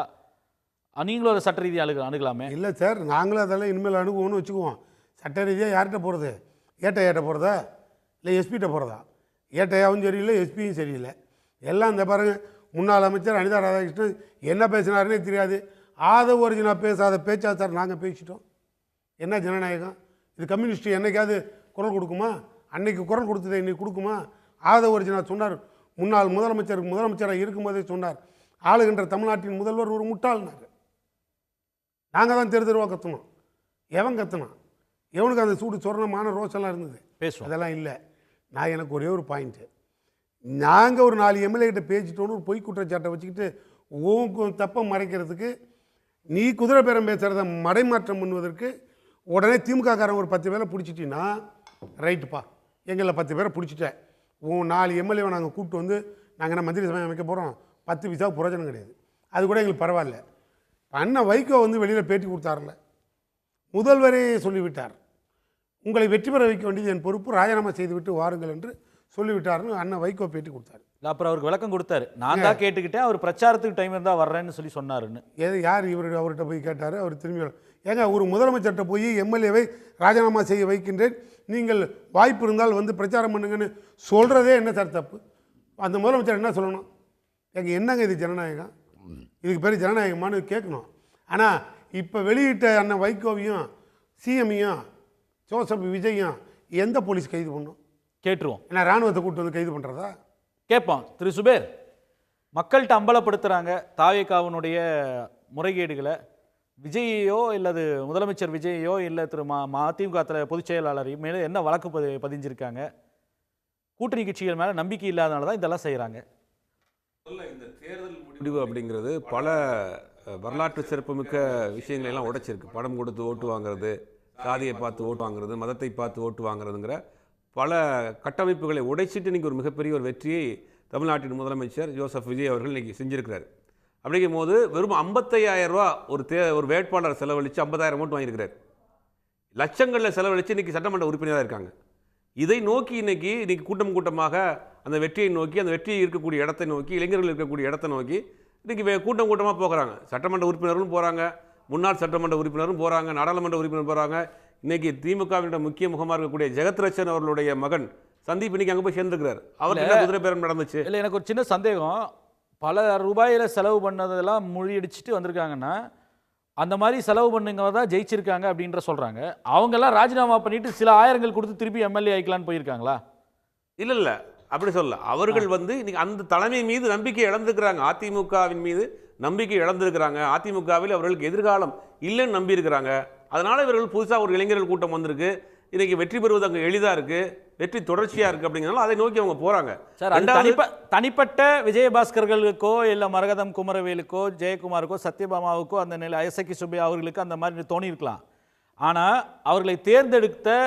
நீங்களும் அதை சட்ட ரீதியாக அணுகலாமே? இல்லை
சார், நாங்களும் அதெல்லாம் இனிமேல் அணுகுவோம்னு வச்சுக்குவோம். சட்ட ரீதியாக யார்கிட்ட போகிறது? ஏட்ட போகிறதா இல்லை எஸ்பிகிட்ட போகிறதா? ஏட்டையாவும் சரியில்லை, எஸ்பியும் சரியில்லை. எல்லாம் இந்த பாருங்கள், முன்னாள் அமைச்சர் அனிதா ராதாகிருஷ்ணன் என்ன பேசினாருன்னே தெரியாது. ஆதவ ஒரிஜினா பேசாத பேச்சா சார் நாங்கள் பேசிட்டோம். என்ன ஜனநாயகம் இது? கம்யூனிஸ்ட் என்னைக்காவது குரல் கொடுக்குமா? அன்னைக்கு குரல் கொடுத்ததை இன்னைக்கு கொடுக்குமா? ஆதவ ஒரிஜினா சொன்னார், முன்னாள் முதலமைச்சராக இருக்கும்போதே சொன்னார், ஆளுகின்ற தமிழ்நாட்டின் முதல்வர் ஒரு முட்டாள்னார். நாங்கள் தான் தெருவாக கற்றணும். எவன் கற்றுனான்? எவனுக்கு அந்த சூடு சொரணமான ரோஸெல்லாம் இருந்தது? அதெல்லாம் இல்லை. நான் எனக்கு ஒரே ஒரு பாயிண்ட்டு, நாங்கள் ஒரு 4 எம்எல்ஏ கிட்ட பேசிட்டோன்னு ஒரு பொய் குற்றச்சாட்டை வச்சுக்கிட்டு உன் தப்பை மறைக்கிறதுக்கு, நீ குதிரை பேரம் பேசுகிறத மடைமாற்றம் பண்ணுவதற்கு உடனே திமுககாரன் ஒரு 10 பேரை பிடிச்சிட்டின்னா ரைட்டுப்பா, எங்களில் 10 பேரை பிடிச்சிட்டேன், உன் 4 எம்எல்ஏவை நாங்கள் கூப்பிட்டு வந்து நாங்கள் என்ன மந்திரி சபை அமைக்க போகிறோம், 10 பைசா பிரயோஜனம் கிடையாது. அது கூட எங்களுக்கு பரவாயில்ல. அண்ணன் வைகோ வந்து வெளியில் பேட்டி கொடுத்தார்ல, முதல்வரே சொல்லிவிட்டார், உங்களை வெற்றி பெற வைக்க வேண்டியது என் பொறுப்பு, ராஜினாமா செய்துவிட்டு வாருங்கள் என்று சொல்லிவிட்டார்னு அண்ணன் வைகோ பேட்டி கொடுத்தாரு.
அப்புறம் அவருக்கு விளக்கம் கொடுத்தாரு, நான் தான் கேட்டுக்கிட்டேன், அவர் பிரச்சாரத்துக்கு டைம் இருந்தால் வர்றேன்னு சொல்லி சொன்னாருன்னு.
யார் அவர்கிட்ட போய் கேட்டார்? அவர் திரும்பி ஏங்க ஒரு முதலமைச்சர்கிட்ட போய் எம்எல்ஏவை ராஜினாமா செய்ய வைக்கின்றேன், நீங்கள் வாய்ப்பு இருந்தால் வந்து பிரச்சாரம் பண்ணுங்கன்னு சொல்கிறதே என்ன சார் தப்பு? அந்த முதலமைச்சர் என்ன சொல்லணும்? எங்க என்னங்க இது ஜனநாயகம்? இதுக்கு பேர் ஜனநாயகமானு கேட்கணும். ஆனால் இப்போ வெளியிட்ட அண்ணன் வைகோவையும் சிஎம்மையும் ஜோசப் விஜயும் எந்த போலீஸ் கைது பண்ணும்?
கேட்டுருவோம்.
ஏன்னா இராணுவத்தை கூட்டு வந்து கைது பண்ணுறதா?
கேட்போம். திரு சுபேர், மக்கள்கிட்ட அம்பலப்படுத்துகிறாங்க தாவேகாவினுடைய முறைகேடுகளை. விஜயையோ இல்லது முதலமைச்சர் விஜயையோ இல்லை திரு மதிமுக பொதுச் செயலாளரையும் மேலே என்ன வழக்கு பதிஞ்சிருக்காங்க? கூட்டணி கட்சிகள் மேலே நம்பிக்கை இல்லாதனால தான் இதெல்லாம் செய்கிறாங்க.
இந்த தேர்தல் முடிவு அப்படிங்கிறது பல வரலாற்று சிறப்புமிக்க விஷயங்களை எல்லாம் உடைச்சிருக்கு. பணம் கொடுத்து ஓட்டு வாங்குறது, சாதியை பார்த்து ஓட்டு வாங்குறது, மதத்தை பார்த்து ஓட்டு வாங்குறதுங்கிற பல கட்டமைப்புகளை உடைச்சிட்டு இன்றைக்கி ஒரு மிகப்பெரிய ஒரு வெற்றியை தமிழ்நாட்டின் முதலமைச்சர் ஜோசப் விஜய் அவர்கள் இன்றைக்கி செஞ்சுருக்கிறார். அப்படிங்கும் போது வெறும் 55,000 ரூபா ஒரு வேட்பாளர் செலவழித்து 50,000 ஓட்டு வாங்கியிருக்கிறார். லட்சங்களில் செலவழித்து இன்றைக்கி சட்டமன்ற உறுப்பினராக இருக்காங்க. இதை நோக்கி இன்றைக்கி கூட்டமாக அந்த வெற்றியை நோக்கி, அந்த வெற்றியை இருக்கக்கூடிய இடத்தை நோக்கி, இளைஞர்கள் இருக்கக்கூடிய இடத்தை நோக்கி இன்றைக்கி கூட்டமாக போகிறாங்க. சட்டமன்ற உறுப்பினர்களும் போகிறாங்க, முன்னாள் சட்டமன்ற உறுப்பினரும் போகிறாங்க, நாடாளுமன்ற உறுப்பினர் போகிறாங்க. இன்றைக்கி திமுகவினுடைய முக்கிய முகமாக இருக்கக்கூடிய ஜெகத்ரட்சன் அவர்களுடைய மகன் சந்தீப் இன்னைக்கு அங்கே போய் சேர்ந்துருக்கிறார். அவருக்கு என்ன குதிரை பேரம் நடந்துச்சு?
இல்லை, எனக்கு ஒரு சின்ன சந்தேகம். பல ரூபாயில் செலவு பண்ணதெல்லாம் முழியடிச்சிட்டு வந்திருக்காங்கன்னா அந்த மாதிரி செலவு பண்ணுங்க தான் ஜெயிச்சிருக்காங்க அப்படின்ற சொல்கிறாங்க. அவங்கெல்லாம் ராஜினாமா பண்ணிட்டு சில ஆயிரங்கள் கொடுத்து திருப்பி எம்எல்ஏ ஆயிக்கலான்னு போயிருக்காங்களா?
இல்லை அப்படி சொல்லல. அவர்கள் இன்னைக்கு அந்த தலைமை மீது நம்பிக்கை இழந்திருக்கிறாங்க. அதிமுகவின் மீது நம்பிக்கை இழந்திருக்கிறாங்க. அதிமுகவில் அவர்களுக்கு எதிர்காலம் இல்லைன்னு நம்பியிருக்கிறாங்க. அதனால் இவர்கள் புதுசாக ஒரு இளைஞர்கள் கூட்டம் வந்திருக்கு. இன்றைக்கி வெற்றி பெறுவது அங்கே எளிதாக இருக்குது, வெற்றி தொடர்ச்சியாக இருக்குது. அப்படிங்கிறனால அதை நோக்கி அவங்க போகிறாங்க.
சார், தனிப்பட்ட விஜயபாஸ்கர்களுக்கோ இல்லை மரகதம் குமரவேலுக்கோ ஜெயக்குமாருக்கோ சத்யபாமாவுக்கோ அந்த நிலை ஐசக்கி சுப்பையா அவர்களுக்கு அந்த மாதிரி தோணி இருக்கலாம். ஆனால் அவர்களை தேர்ந்தெடுத்த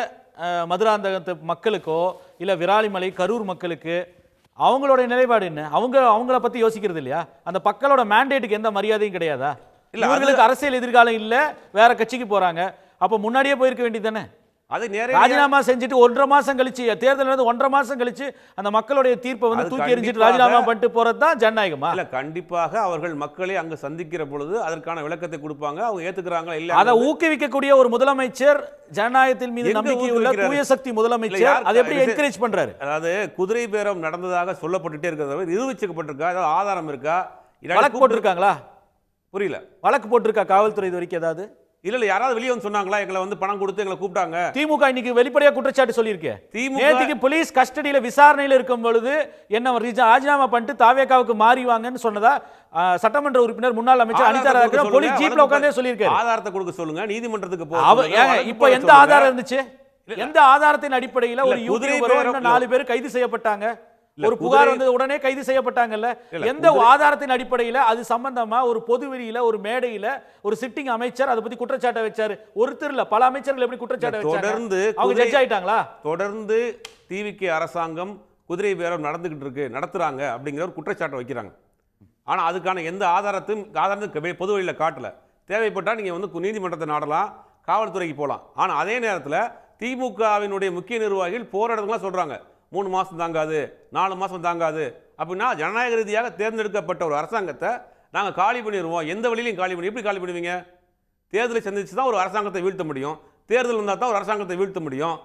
மதுராந்தகத்து மக்களுக்கோ இல்லை விராலிமலை கரூர் மக்களுக்கு அவங்களோட நிலைப்பாடு என்ன? அவங்கள பற்றி யோசிக்கிறது இல்லையா? அந்த மக்களோட மேண்டேட்டுக்கு எந்த மரியாதையும் கிடையாதா? இல்லை, அவங்களுக்கு அரசியல் எதிர்காலம் இல்லை, வேற கட்சிக்கு போகிறாங்க. அப்போ முன்னாடியே போயிருக்க வேண்டியது தானே?
அது
ராஜினாமா செஞ்சுட்டு 1.5 மாசம் கழிச்சு, தேர்தல் 1.5 மாசம் கழிச்சு அந்த மக்களுடைய தீர்ப்பை தூக்கி எறிஞ்சிட்டு ராஜினாமா பண்ணிட்டு போறது தான் ஜனநாயகமா?
இல்ல, கண்டிப்பாக அவர்கள் மக்களை அங்க சந்திக்கிற பொழுது அதற்கான விளக்கத்தை கொடுப்பாங்க. அவங்க ஏத்துக்கிறாங்களா இல்ல?
அதை ஊக்குவிக்கக்கூடிய ஒரு முதலமைச்சர், ஜனநாயகத்தின் மீது நம்பிக்கை உள்ள தூய சக்தி முதலமைச்சர், அதை எப்படி என்கரேஜ் பண்றாரு?
அதாவது குதிரை பேரம் நடந்ததாக சொல்லப்பட்டுட்டே இருக்கிறது நிரூபிக்கப்பட்டிருக்கா? ஏதாவது ஆதாரம் இருக்கா?
வழக்கு போட்டிருக்காங்களா?
புரியல.
வழக்கு போட்டிருக்கா காவல்துறை இது வரைக்கும்? ஏதாவது
இல்ல யாராவது வெளியே வந்து சொன்னாங்களா எங்களை பணம் கொடுத்து எங்களை கூப்பிட்டாங்க?
திமுக இன்னைக்கு வெளிப்படையா குற்றச்சாட்டு சொல்லியிருக்கேன். நேற்றுக்கு போலீஸ் கஸ்டடியில விசாரணையில் இருக்கும் பொழுது என்ன ராஜினாமா பண்ணிட்டு தாவேகாவுக்கு மாறிவாங்கன்னு சொன்னதா சட்டமன்ற உறுப்பினர் முன்னாள் அமைச்சர் அனிதா ராதாகிருஷ்ணன் போலீஸ் ஜீப்ல உட்கார்ந்தே சொல்லியிருக்காரு.
ஆதாரத்தை கொடுக்க சொல்லுங்க, நீதிமன்றத்துக்கு போங்க.
இப்ப எந்த ஆதாரம் இருந்துச்சு? எந்த ஆதாரத்தின் அடிப்படையில் ஒரு யூடியூபர் 4 பேர் கைது செய்யப்பட்டாங்க? ஒரு புகார் வந்து உடனே கைது செய்யப்பட்டாங்கல்ல? எந்த ஆதாரத்தின் அடிப்படையில் அது சம்பந்தமா ஒரு பொதுவெளியில ஒரு மேடையில ஒரு சிட்டிங் அமைச்சர் அதை பத்தி குற்றச்சாட்டை வச்சாரு? ஒருத்தர் இல்ல, பல அமைச்சர்கள் எப்படி குற்றச்சாட்டை வச்சாங்க? தொடர்ந்து அவங்க ஜட்ஜ் ஆயிட்டாங்களா?
தொடர்ந்து டிவிகே அரசாங்கம் குதிரை பேரம் நடத்துறாங்க அப்படிங்கிற ஒரு குற்றச்சாட்டை வைக்கிறாங்க. ஆனா அதுக்கான எந்த ஆதாரத்தையும் பொதுவெளியில காட்டல. தேவைப்பட்டா நீங்க நீதிமன்றத்தை நாடலாம், காவல்துறைக்கு போகலாம். ஆனா அதே நேரத்தில் திமுகவினுடைய முக்கிய நிர்வாகிகள் போராட்டங்கள்லாம் சொல்றாங்க 3 மாதம் தாங்காது, 4 மாதம் தாங்காது. அப்படின்னா ஜனநாயக ரீதியாக தேர்ந்தெடுக்கப்பட்ட ஒரு அரசாங்கத்தை நாங்கள் காலி பண்ணிடுவோம். எந்த வழியிலையும் காலி பண்ணி எப்படி காலி பண்ணுவீங்க? தேர்தலை சந்திச்சு தான் ஒரு அரசாங்கத்தை வீழ்த்த முடியும். தேர்தல் வந்தால் தான் ஒரு அரசாங்கத்தை வீழ்த்த முடியும்.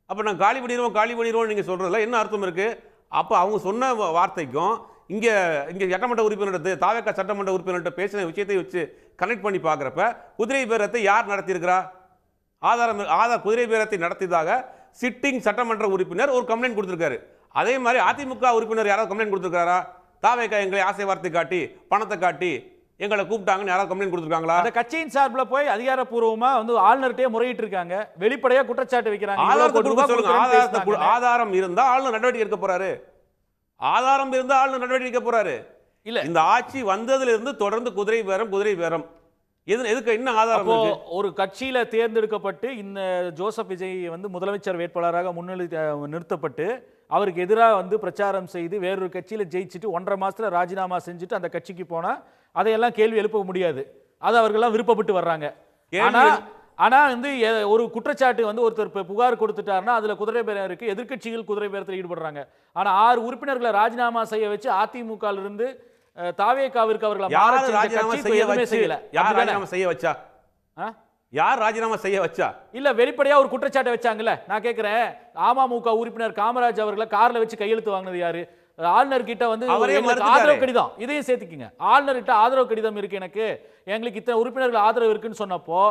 அப்போ நாங்கள் காலி பண்ணிடுவோம் நீங்கள் சொல்கிறதுல என்ன அர்த்தம் இருக்குது? அப்போ அவங்க சொன்ன வார்த்தைக்கும் இங்கே சட்டமன்ற உறுப்பினர்கிட்ட தாவேகா சட்டமன்ற உறுப்பினர்கிட்ட பேசின விஷயத்தை வச்சு கனெக்ட் பண்ணி பார்க்குறப்ப குதிரை பேரத்தை யார் நடத்தியிருக்கிறா? குதிரை பேரத்தை நடத்தியதாக சிட்டிங் சட்டமன்ற உறுப்பினர் ஒரு கம்ப்ளைண்ட் கொடுத்திருக்காரு. அதே மாதிரி அதிமுக உறுப்பினர் யாராவது கம்ப்ளைண்ட் கொடுத்திருக்காரா? தாவேகா எங்களை ஆசை வார்த்தை காட்டி பணத்தை காட்டி எங்களை கூப்பிட்டாங்கன்னு யாராவது கம்ப்ளைண்ட் கொடுத்திருக்காங்களா?
அந்த கட்சியின் சார்பில் போய் அதிகாரப்பூர்வமா ஆளுநர்கிட்டே முறையிட்டு இருக்காங்க, வெளிப்படையா குற்றச்சாட்டு வைக்கிறாங்க.
ஆதாரம் இருந்தா ஆளுநர் நடவடிக்கை எடுக்க போறாரு. ஆதாரம் இருந்தா ஆளுநர் நடவடிக்கை எடுக்க போறாரு. இல்ல, இந்த ஆட்சி வந்ததுல இருந்து தொடர்ந்து குதிரை பேரம் எதுக்கு என்ன ஆதாரம்?
ஒரு கட்சியில தேர்ந்தெடுக்கப்பட்டு இந்த ஜோசப் விஜய் முதலமைச்சர் வேட்பாளராக நிறுத்தப்பட்டு அவருக்கு எதிராக பிரச்சாரம் செய்து வேறொரு கட்சியில ஜெயிச்சுட்டு 1.5 மாசத்துல ராஜினாமா செஞ்சுட்டு அந்த கட்சிக்கு போனா அதையெல்லாம் கேள்வி எழுப்ப முடியாது. அது அவர்கள்லாம் விருப்பப்பட்டு வர்றாங்க. ஆனா ஒரு குற்றச்சாட்டு ஒருத்தர் புகார் கொடுத்துட்டாருன்னா அதுல குதிரை பேரம் இருக்கு, எதிர்க்கட்சிகள் குதிரை பேரத்தில் ஈடுபடுறாங்க. ஆனா 6 உறுப்பினர்களை ராஜினாமா செய்ய வச்சு அதிமுக இருந்து தாவேகாவிற்கு அவர்களை
யார் ராஜினாமா செய்ய வச்சா?
இல்ல வெளிப்படையா ஒரு குற்றச்சாட்டை வச்சாங்கல்ல. நான் கேட்கிறேன், அமமுக உறுப்பினர் காமராஜ் அவர்களை கார்ல வச்சு கையெழுத்து வாங்கினது யாரு? ஆளுநர் கிட்ட ஆதரவு கடிதம், இதையும் சேர்த்துக்கிங்க. ஆளுநர் கிட்ட ஆதரவு கடிதம் இருக்கு, எனக்கு எங்களுக்கு இத்தனை உறுப்பினர்கள் ஆதரவு இருக்குன்னு சொன்னப்போ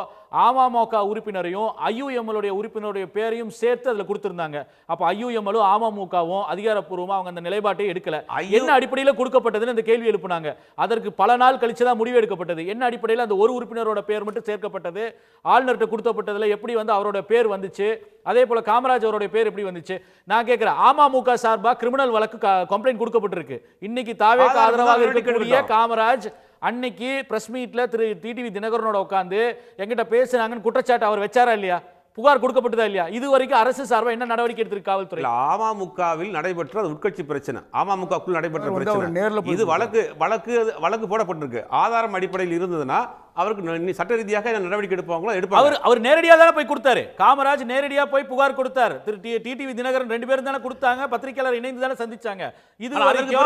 அமமுக உறுப்பினரையும் ஐயுஎம்எல் உறுப்பினருடைய பேரையும் சேர்த்து அதுல கொடுத்திருந்தாங்க. அப்ப ஐயுஎம்எல் அமமுகவும் அதிகாரப்பூர்வமா அவங்க அந்த நிலைப்பாட்டை எடுக்கல. என்ன அடிப்படையில் கொடுக்கப்பட்டதுன்னு இந்த கேள்வி எழுப்பினாங்க. அதற்கு பல நாள் கழிச்சுதான் முடிவு எடுக்கப்பட்டது. என்ன அடிப்படையில் அந்த ஒரு உறுப்பினரோட பேர் மட்டும் சேர்க்கப்பட்டது? ஆளுநர்கிட்ட கொடுக்கப்பட்டதுல எப்படி அவரோட பேர் வந்துச்சு? அதே போல காமராஜ் அவருடைய பேர் எப்படி வந்துச்சு? நான் கேட்கிறேன், அமமுக சார்பா கிரிமினல் வழக்கு கம்ப்ளைண்ட் கொடுக்கப்பட்டிருக்கு. இன்னைக்கு தாவேகா ஆதரவாக இருக்கக்கூடிய காமராஜ் அன்னைக்கு பிரஸ் மீட்ல திரு டிடிவி தினகரனோட உட்கார்ந்து எங்கிட்ட பேசுனாங்கன்னு குற்றச்சாட்டு அவர் வச்சாரா இல்லையா? புகார் கொடுக்கப்பட்டதா இல்லையா? இது வரைக்கும் அரசு சார்பா என்ன நடவடிக்கை எடுத்திருக்கு காவல்துறை?
அமமுகவில் நடைபெற்ற உட்கட்சி பிரச்சனை, அமமுகக்குள் நடைபெற்ற பிரச்சனை. இது வழக்கு போடப்பட்டிருக்கு. ஆதாரம் அடிப்படையில் இருந்ததுன்னா அவருக்கு சட்ட ரீதியாக நடவடிக்கை எடுப்பாங்க.
அவர் நேரடியாக தானே போய் கொடுத்தாரு. காமராஜ் நேரடியா போய் புகார் கொடுத்தார். திரு டிடிவி தினகரன் 2 பேரும் தானே கொடுத்தாங்க. பத்திரிகையாளர் இணைந்து தானே சந்திச்சாங்க. இது வரைக்கும்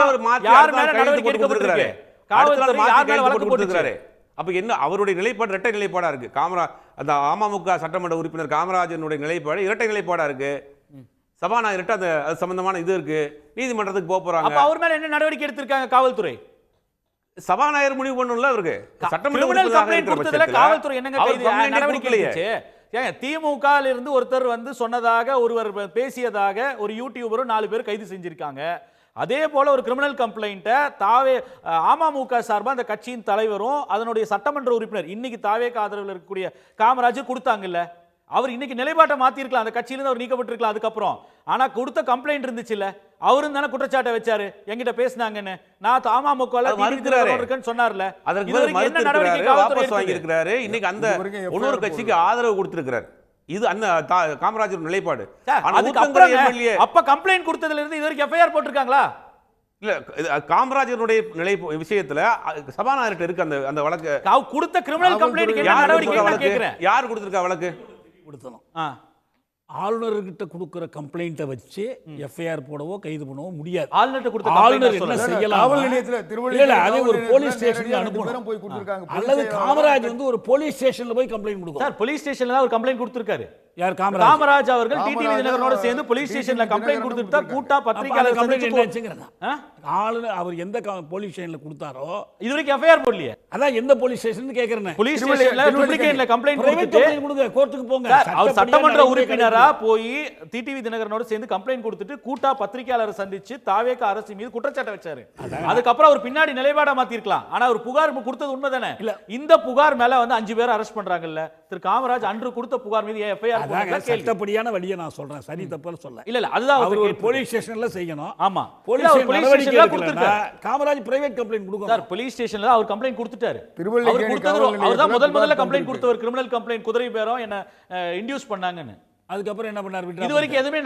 யார் மேல நடவடிக்கை எடுக்கப்பட்டிருக்கு? காவல்துறை யார் மேல வழக்கு போட்டுருக்காரு?
அப்போ என்ன அவருடைய நிலைப்பாடு இரட்டை நிலைப்பாடாக இருக்குது. அந்த அமமுக சட்டமன்ற உறுப்பினர் காமராஜனுடைய நிலைப்பாடு இரட்டை நிலைப்பாடாக இருக்குது. சபாநாயகர்கிட்ட அது சம்பந்தமான இது இருக்குது, நீதிமன்றத்துக்கு போக போகிறாங்க.
அப்போ அவர் மேலே என்ன நடவடிக்கை எடுத்திருக்காங்க காவல்துறை?
சபாநாயகர் முடிவு பண்ணணும்ல அவருக்கு.
கிரிமினல் கம்ப்ளைண்ட் கொடுத்ததுல காவல்துறை என்னங்க நடவடிக்கை எடுத்துச்சு? ஏங்க திமுகவில் இருந்து ஒருத்தர் வந்து சொன்னதாக ஒருவர் பேசியதாக ஒரு யூடியூபரும் 4 பேர் கைது செஞ்சிருக்காங்க. அதே போல ஒரு கிரிமினல் கம்ப்ளைண்ட்டை அமமுக சார்பாக அந்த கட்சியின் தலைவரும் அதனுடைய சட்டமன்ற உறுப்பினர் இன்னைக்கு தாவேக்கு ஆதரவில் இருக்கக்கூடிய காமராஜர் கொடுத்தாங்கல்ல. அவர் இன்னைக்கு நிலைப்பாட்டை மாத்திருக்கலாம், அந்த கட்சியிலிருந்து அவர் நீக்கப்பட்டிருக்கலாம் அதுக்கப்புறம். ஆனா கொடுத்த கம்ப்ளைண்ட் இருந்துச்சு இல்ல, அவரும் தானே குற்றச்சாட்டை வச்சாரு என்கிட்ட பேசினாங்கன்னு. நான் அமமுக சொன்னார்ல,
என்ன நடவடிக்கை வாபஸ் வாங்கி இருக்கிறாரு. இன்னைக்கு அந்த இன்னொரு கட்சிக்கு ஆதரவு கொடுத்திருக்கிறார். இது அந்த காமராஜர் நிலைப்பாடு.
அப்ப கம்ப்ளைண்ட் கொடுத்ததுல இருந்து இது வரைக்கும் எஃப்ஐஆர் போட்டிருக்காங்களா?
இல்ல, காமராஜருடைய நிலை விஷயத்துல சபாநாயகர்கிட்ட இருக்கு அந்த வழக்கு.
கொடுத்த கிரிமினல் கம்ப்ளைண்ட்
யார் கொடுத்திருக்கா வழக்கு?
கொடுத்தணும். ஆளுநர்கிட்ட கொடுக்கிற கம்ப்ளைண்ட்டை வச்சு எஃப்ஐஆர் போடவோ கைது பண்ணவோ முடியாது. ஆளுநர் என்ன செய்யலாம்? அதே ஒரு போலீஸ் ஸ்டேஷனுக்கு அனுப்பணும். அல்லது காமராஜ் வந்து ஒரு போலீஸ் ஸ்டேஷன்ல போய் கம்ப்ளைண்ட் கொடுக்கும்.
சார் போலீஸ் ஸ்டேஷன்ல தான் ஒரு கம்ப்ளைண்ட் கொடுத்திருக்காரு.
யார்?
காமராஜ் அவர்கள் டிடிவி தினகரனோட சேர்ந்து போலீஸ் ஸ்டேஷன்ல கம்ப்ளைண்ட் கொடுத்துட்டா கூட்டா பத்திரிகையாளர்
கம்ப்ளைண்ட் என்னாச்சுங்கறதா? ஆளுநர் அவர் எந்த போலீஸ் ஸ்டேஷன்ல கொடுத்தாரோ
இதுவரைக்கும் எஃப்ஐஆர் போடலையே.
அதான் எந்த போலீஸ் ஸ்டேஷன் கேக்குறேன்.
போலீஸ் ஸ்டேஷன்ல டூப்ளிகேட்ல கம்ப்ளைண்ட் கொடுங்க,
கோர்ட்டுக்கு போங்க.
அவர் சட்டமன்ற உறுப்பினரா போய் டிடிவி தினகரனோட சேர்ந்து கம்ப்ளைண்ட் கொடுத்துட்டு கூட்டா பத்திரிகையாளரை சந்திச்சு தாவேக அரசு மீது குற்றச்சாட்டு வச்சாரு. அதுக்கப்புறம் அவர் பின்னாடி நிலைப்பாட மாத்திருக்கலாம். ஆனா அவர் புகார் கொடுத்தது உண்மைதானே? இந்த புகார் மேல வந்து 5 பேர் அரெஸ்ட் பண்றாங்கல்ல. திரு காமராஜ் அன்று கொடுத்த புகார் மீது எஃப்ஐஆர்
சட்டப்படியான வழியை நான் சொல்றேன், சரி தப்புன்னு சொல்ல.
இல்ல அதுதான்
அவர் ஒரு போலீஸ் ஸ்டேஷன்ல செய்யணும்.
ஆமா,
போலீஸ் ஸ்டேஷன்ல கொடுத்திருக்காரு. காமராஜ் பிரைவேட் கம்ப்ளைண்ட் கொடுக்கணும்.
சார் போலீஸ் ஸ்டேஷன்ல அவர் கம்ப்ளைண்ட் கொடுத்துட்டாரு. அவர் தான் முதல்ல கம்ப்ளைண்ட் கொடுத்தவர். கிரிமினல் கம்ப்ளைண்ட் குதிரை பேரம் என்ன இன்டியூஸ் பண்ணாங்கன்னு.
அதுக்கப்புறம் என்ன பண்ணார்?
இது வரைக்கும் எதுவுமே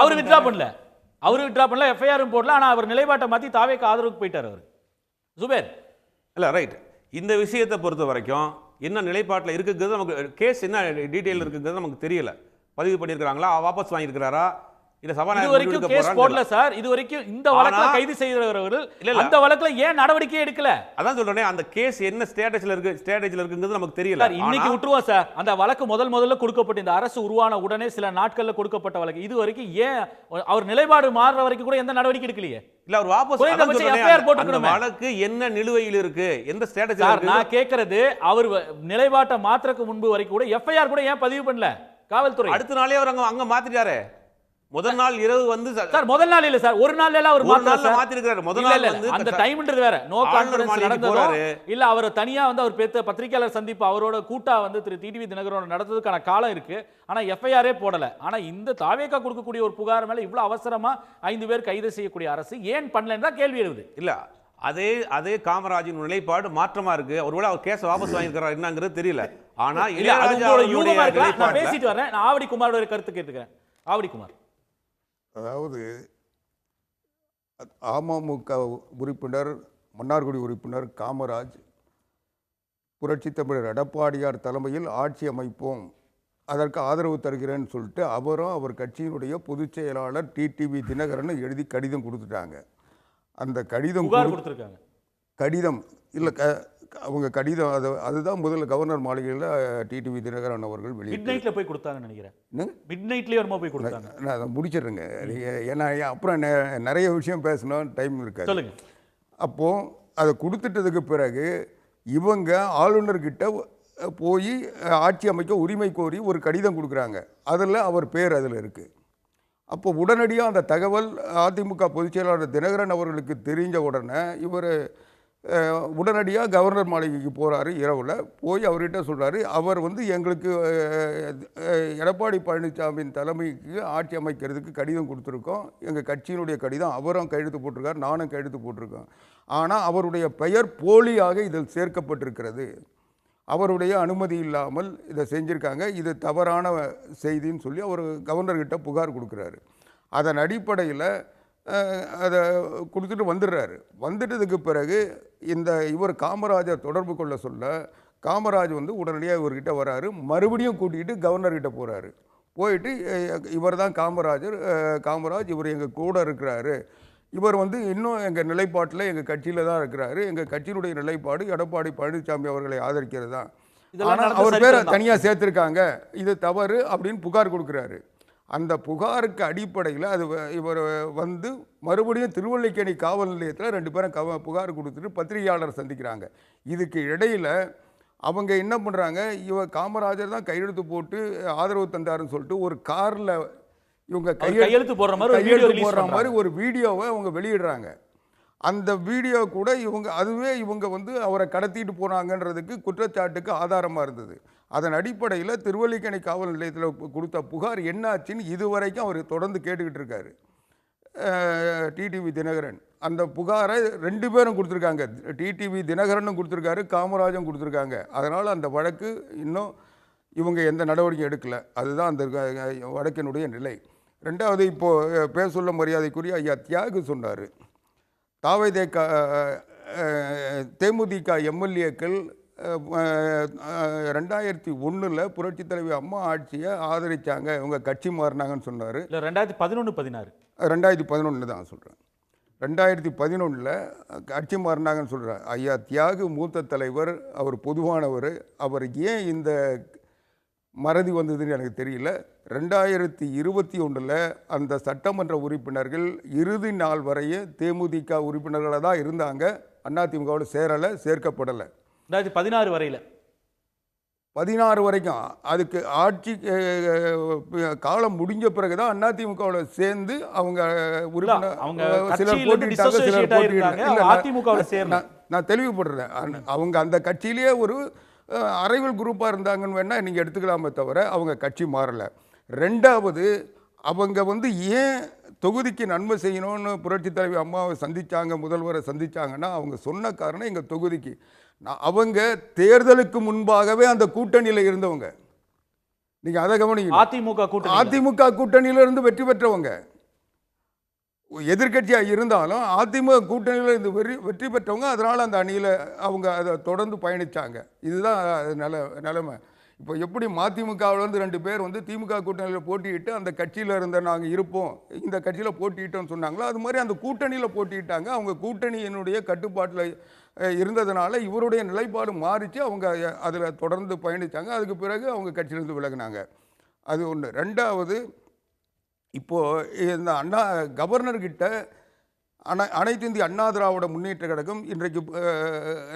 அவர் வித்ட்ரா பண்ணல. அவர் வித்ட்ரா பண்ணல, எஃப்ஐஆரும் போடல. ஆனா அவர் நிலைப்பாட்டை மாத்தி தாவேக்கு ஆதரவுக்கு போயிட்டார் அவர். சுபேர்
இல்ல ரைட். இந்த விஷயத்தை பொறுத்த வரைக்கும் என்ன நிலைப்பாட்டில் இருக்குங்கிறது நமக்கு, கேஸ் என்ன டீட்டெயில் இருக்குங்கிறது நமக்கு தெரியல. பதிவு பண்ணியிருக்காங்களா, வாபஸ் வாங்கியிருக்கிறாரா, இல்ல சபாநாயகர்
வரைக்கும் கேஸ் போடல சார். இது வரைக்கும் இந்த வழக்குல கைது செய்தவர்கள் அந்த வழக்குல ஏன் நடவடிக்கை எடுக்கல?
அதான் சொல்றேன், அந்த கேஸ் என்ன ஸ்டேட்டஸ்ல இருக்குங்கிறது நமக்கு தெரியல.
இன்னைக்கு விட்டுருவோம் சார். அந்த வழக்கு முதல்ல கொடுக்கப்பட்ட இந்த அரசு உருவான உடனே சில நாட்கள்ல கொடுக்கப்பட்ட வழக்கு. இது வரைக்கும் ஏன் அவர் நிலைப்பாடு மாறுற வரைக்கும் கூட எந்த நடவடிக்கை எடுக்கலையே?
இல்ல அவர் வாபஸ் எஃப்ஐஆர் போட்டுக்கணும். வழக்கு என்ன நிலுவையில் இருக்கு, எந்த ஸ்டேட்டஸ்ல இருக்கு?
நான் கேக்குறது, அவர் நிலைப்பாட்டை மாற்றக்கு முன்பு வரைக்கும் கூட எஃப்ஐஆர் கூட ஏன் பதிவு பண்ணல காவல்துறை?
அடுத்த நாளே அவர் அங்க மாத்திட்டாரு. முதல் நாள் இரவு வந்து
சார், முதல் நாள் இல்ல சார், ஒரு நாள் எல்லாம் அவர்
மாத்திருக்காரு. முதல் நாள் வந்து
அந்த டைம்ன்றது வேற. நோ கான்ஃபரன்ஸ் நடந்தது இல்ல, அவர் தனியா வந்து அவர் பத்திரிகையாளர் சந்திப்பு அவரோட கூட்டா வந்து திரு டிடிவி தினகரோட நடந்ததுக்கான காலம் இருக்கு. ஆனா எஃப்ஐஆரே போடல. ஆனா இந்த தாவேகா கொடுக்கக்கூடிய ஒரு புகார் மேல இவ்வளவு அவசரமா 5 பேர் கைது செய்யக்கூடிய அரசு ஏன் பண்ணலன்னு தான் கேள்வி எழுது.
இல்ல அதே காமராஜின் நிலைப்பாடு மாற்றமா இருக்கு. ஒருவேளை அவர் கேஸ் வாபஸ் வாங்கியிருக்கிறார் என்னங்கிறது தெரியல. ஆனா
நான் பேசிட்டு வரேன். நான் ஆவடி குமாரோட கருத்து கேட்டுக்கிறேன். ஆவடி குமார்,
அதாவது அமமுக உறுப்பினர் மன்னார்குடி உறுப்பினர் காமராஜ் புரட்சி தமிழர் எடப்பாடியார் தலைமையில் ஆட்சி அமைப்போம், அதற்கு ஆதரவு தருகிறேன்னு சொல்லிட்டு அவரும் அவர் கட்சியினுடைய பொதுச் செயலாளர் டிடிவி தினகரன் எழுதி கடிதம் கொடுத்துட்டாங்க. அந்த கடிதம் இல்லை அவங்க கடிதம் அதுதான் முதல்ல கவர்னர் மாளிகையில் டிடிவி தினகரன் அவர்கள்
வெளியிட்டு போய் கொடுத்தாங்கன்னு நினைக்கிறேன். மிட்நைட்லேயே போய் கொடுத்தாங்க.
நான் அதை முடிச்சிடுறேங்க, ஏன்னா அப்புறம் நிறைய விஷயம் பேசணும், டைம் இருக்காது.
சொல்லுங்க.
அப்போது அதை கொடுத்துட்டதுக்கு பிறகு இவங்க ஆளுநர்கிட்ட போய் ஆட்சி அமைக்க உரிமை கோரி ஒரு கடிதம் கொடுக்குறாங்க. அதில் அவர் பேர் அதில் இருக்குது. அப்போ உடனடியாக அந்த தகவல் அதிமுக பொதுச் செயலாளர் தினகரன் அவர்களுக்கு தெரிஞ்ச உடனே இவர் உடனடியாக கவர்னர் மாளிகைக்கு போகிறாரு. இரவில் போய் அவர்கிட்ட சொல்கிறாரு, அவர் வந்து எங்களுக்கு எடப்பாடி பழனிசாமியின் தலைமைக்கு ஆட்சி அமைக்கிறதுக்கு கடிதம் கொடுத்துருக்கோம், எங்கள் கட்சியினுடைய கடிதம், அவரும் கையெழுத்து போட்டிருக்கார், நானும் கையெழுத்து போட்டிருக்கோம். ஆனால் அவருடைய பெயர் போலியாக இதில் சேர்க்கப்பட்டிருக்கிறது, அவருடைய அனுமதி இல்லாமல் இதை செஞ்சுருக்காங்க, இது தவறான செய்தின்னு சொல்லி அவர் கவர்னர்கிட்ட புகார் கொடுக்குறாரு. அதன் அடிப்படையில் அதை கொடுத்துட்டு வந்துடுறாரு. வந்துட்டதுக்கு பிறகு இவர் காமராஜர் தொடர்பு கொள்ள சொல்ல காமராஜ் வந்து உடனடியாக இவர்கிட்ட வராரு. மறுபடியும் கூட்டிகிட்டு கவர்னர்கிட்ட போகிறாரு. போயிட்டு இவர் தான் காமராஜ், இவர் எங்கள் கூட இருக்கிறாரு, இவர் வந்து இன்னும் எங்கள் நிலைப்பாட்டில் எங்கள் கட்சியில் தான் இருக்கிறாரு. எங்கள் கட்சியினுடைய நிலைப்பாடு எடப்பாடி பழனிசாமி அவர்களை ஆதரிக்கிறது தான். ஆனால் அவர் பேரை தனியாக சேர்த்துருக்காங்க, இது தவறு அப்படின்னு புகார் கொடுக்குறாரு. அந்த புகாருக்கு அடிப்படையில் இவர் வந்து மறுபடியும் திருவல்லிக்கேணி காவல் நிலையத்தில் 2 பேரும் புகார் கொடுத்துட்டு பத்திரிகையாளர் சந்திக்கிறாங்க. இதுக்கு இடையில் அவங்க என்ன பண்ணுறாங்க, காமராஜர் தான் கையெழுத்து போட்டு ஆதரவு தந்தாருன்னு சொல்லிட்டு ஒரு காரில் இவங்க
கையெழுத்து போடுற
மாதிரி ஒரு வீடியோவை அவங்க வெளியிடுறாங்க. அந்த வீடியோ கூட இவங்க வந்து அவரை கடத்திட்டு போனாங்கன்றதுக்கு குற்றச்சாட்டுக்கு ஆதாரமாக இருந்தது. அதன் அடிப்படையில் திருவல்லிக்கேணி காவல் நிலையத்தில் கொடுத்த புகார் என்னாச்சுன்னு இதுவரைக்கும் அவர் தொடர்ந்து கேட்டுக்கிட்டு இருக்காரு. டிடிவி தினகரன் அந்த புகாரை 2 பேரும் கொடுத்துருக்காங்க. டிடிவி தினகரனும் கொடுத்துருக்காரு, காமராஜும் கொடுத்துருக்காங்க. அதனால் அந்த வழக்கு இன்னும் இவங்க எந்த நடவடிக்கையும் எடுக்கலை. அதுதான் அந்த வழக்கினுடைய நிலை. 2வது, இப்போது பேர் சொல்ல மரியாதைக்குரிய ஐயா தியாகு சொன்னார், தேமுதிக எம்எல்ஏக்கள் 2001 புரட்சித் தலைவி அம்மா ஆட்சியை ஆதரித்தாங்க, இவங்க கட்சி மாறினாங்கன்னு சொன்னார். 2011 தான் சொல்கிறேன். 2011 கட்சி மாறினாங்கன்னு சொல்கிறார். ஐயா தியாகு மூத்த தலைவர், அவர் பொதுவானவர். அவர் ஏன் இந்த மறதி வந்ததுன்னு எனக்கு தெரியல. 2021 அந்த சட்டமன்ற உறுப்பினர்கள் இறுதி நாள் வரையே தேமுதிக உறுப்பினர்களாக தான் இருந்தாங்க. அதிமுகவோட சேர்க்கப்படலை.
2016 வரையில்
16 வரைக்கும் அதுக்கு ஆட்சி காலம் முடிஞ்ச பிறகு தான் அதிமுகவோட சேர்ந்து அவங்க சிலர் போட்டிட்டாங்க, சிலர் போட்டிட்டாங்க. நான் தெளிவுபடுறேன், அவங்க அந்த கட்சியிலேயே ஒரு அரைவல் குரூப்பாக இருந்தாங்கன்னு வேணால் நீங்கள் எடுத்துக்கலாமே தவிர அவங்க கட்சி மாறலை. 2வது, அவங்க வந்து ஏன் தொகுதிக்கு நன்மை செய்யணும்னு புரட்சி தலைவி அம்மாவை சந்தித்தாங்க, முதல்வரை சந்தித்தாங்கன்னா அவங்க சொன்ன காரணம் எங்கள் தொகுதிக்கு. அவங்க தேர்தலுக்கு முன்பாகவே அந்த கூட்டணியில் இருந்தவங்க. நீங்கள் அதை கவனிங்க. அதிமுக கூட்டணியில் இருந்து வெற்றி பெற்றவங்க. எதிர்கட்சியாக இருந்தாலும் அதிமுக கூட்டணியில் இருந்து வெற்றி பெற்றவங்க. அதனால் அந்த அணியில் அவங்க அதை தொடர்ந்து பயணித்தாங்க. இதுதான் நிலைமை. இப்போ எப்படி மதிமுகவிலேருந்து 2 பேர் வந்து திமுக கூட்டணியில் போட்டியிட்டு அந்த கட்சியில் இருந்த நாங்கள் இருப்போம், இந்த கட்சியில் போட்டியிட்டோம்னு சொன்னாங்களோ, அது மாதிரி அந்த கூட்டணியில் போட்டியிட்டாங்க. அவங்க கூட்டணியினுடைய கட்டுப்பாட்டில் இருந்ததுனால இவருடைய நிலைப்பாடு மாறிச்சு. அவங்க அதில் தொடர்ந்து பயணித்தாங்க. அதுக்கு பிறகு அவங்க கட்சியிலேருந்து விலகினாங்க. அது ஒன்று. 2வது, இப்போது இந்த கவர்னர்கிட்ட அனைத்து இந்திய அண்ணா திராவிட முன்னேற்ற கழகம் இன்றைக்கு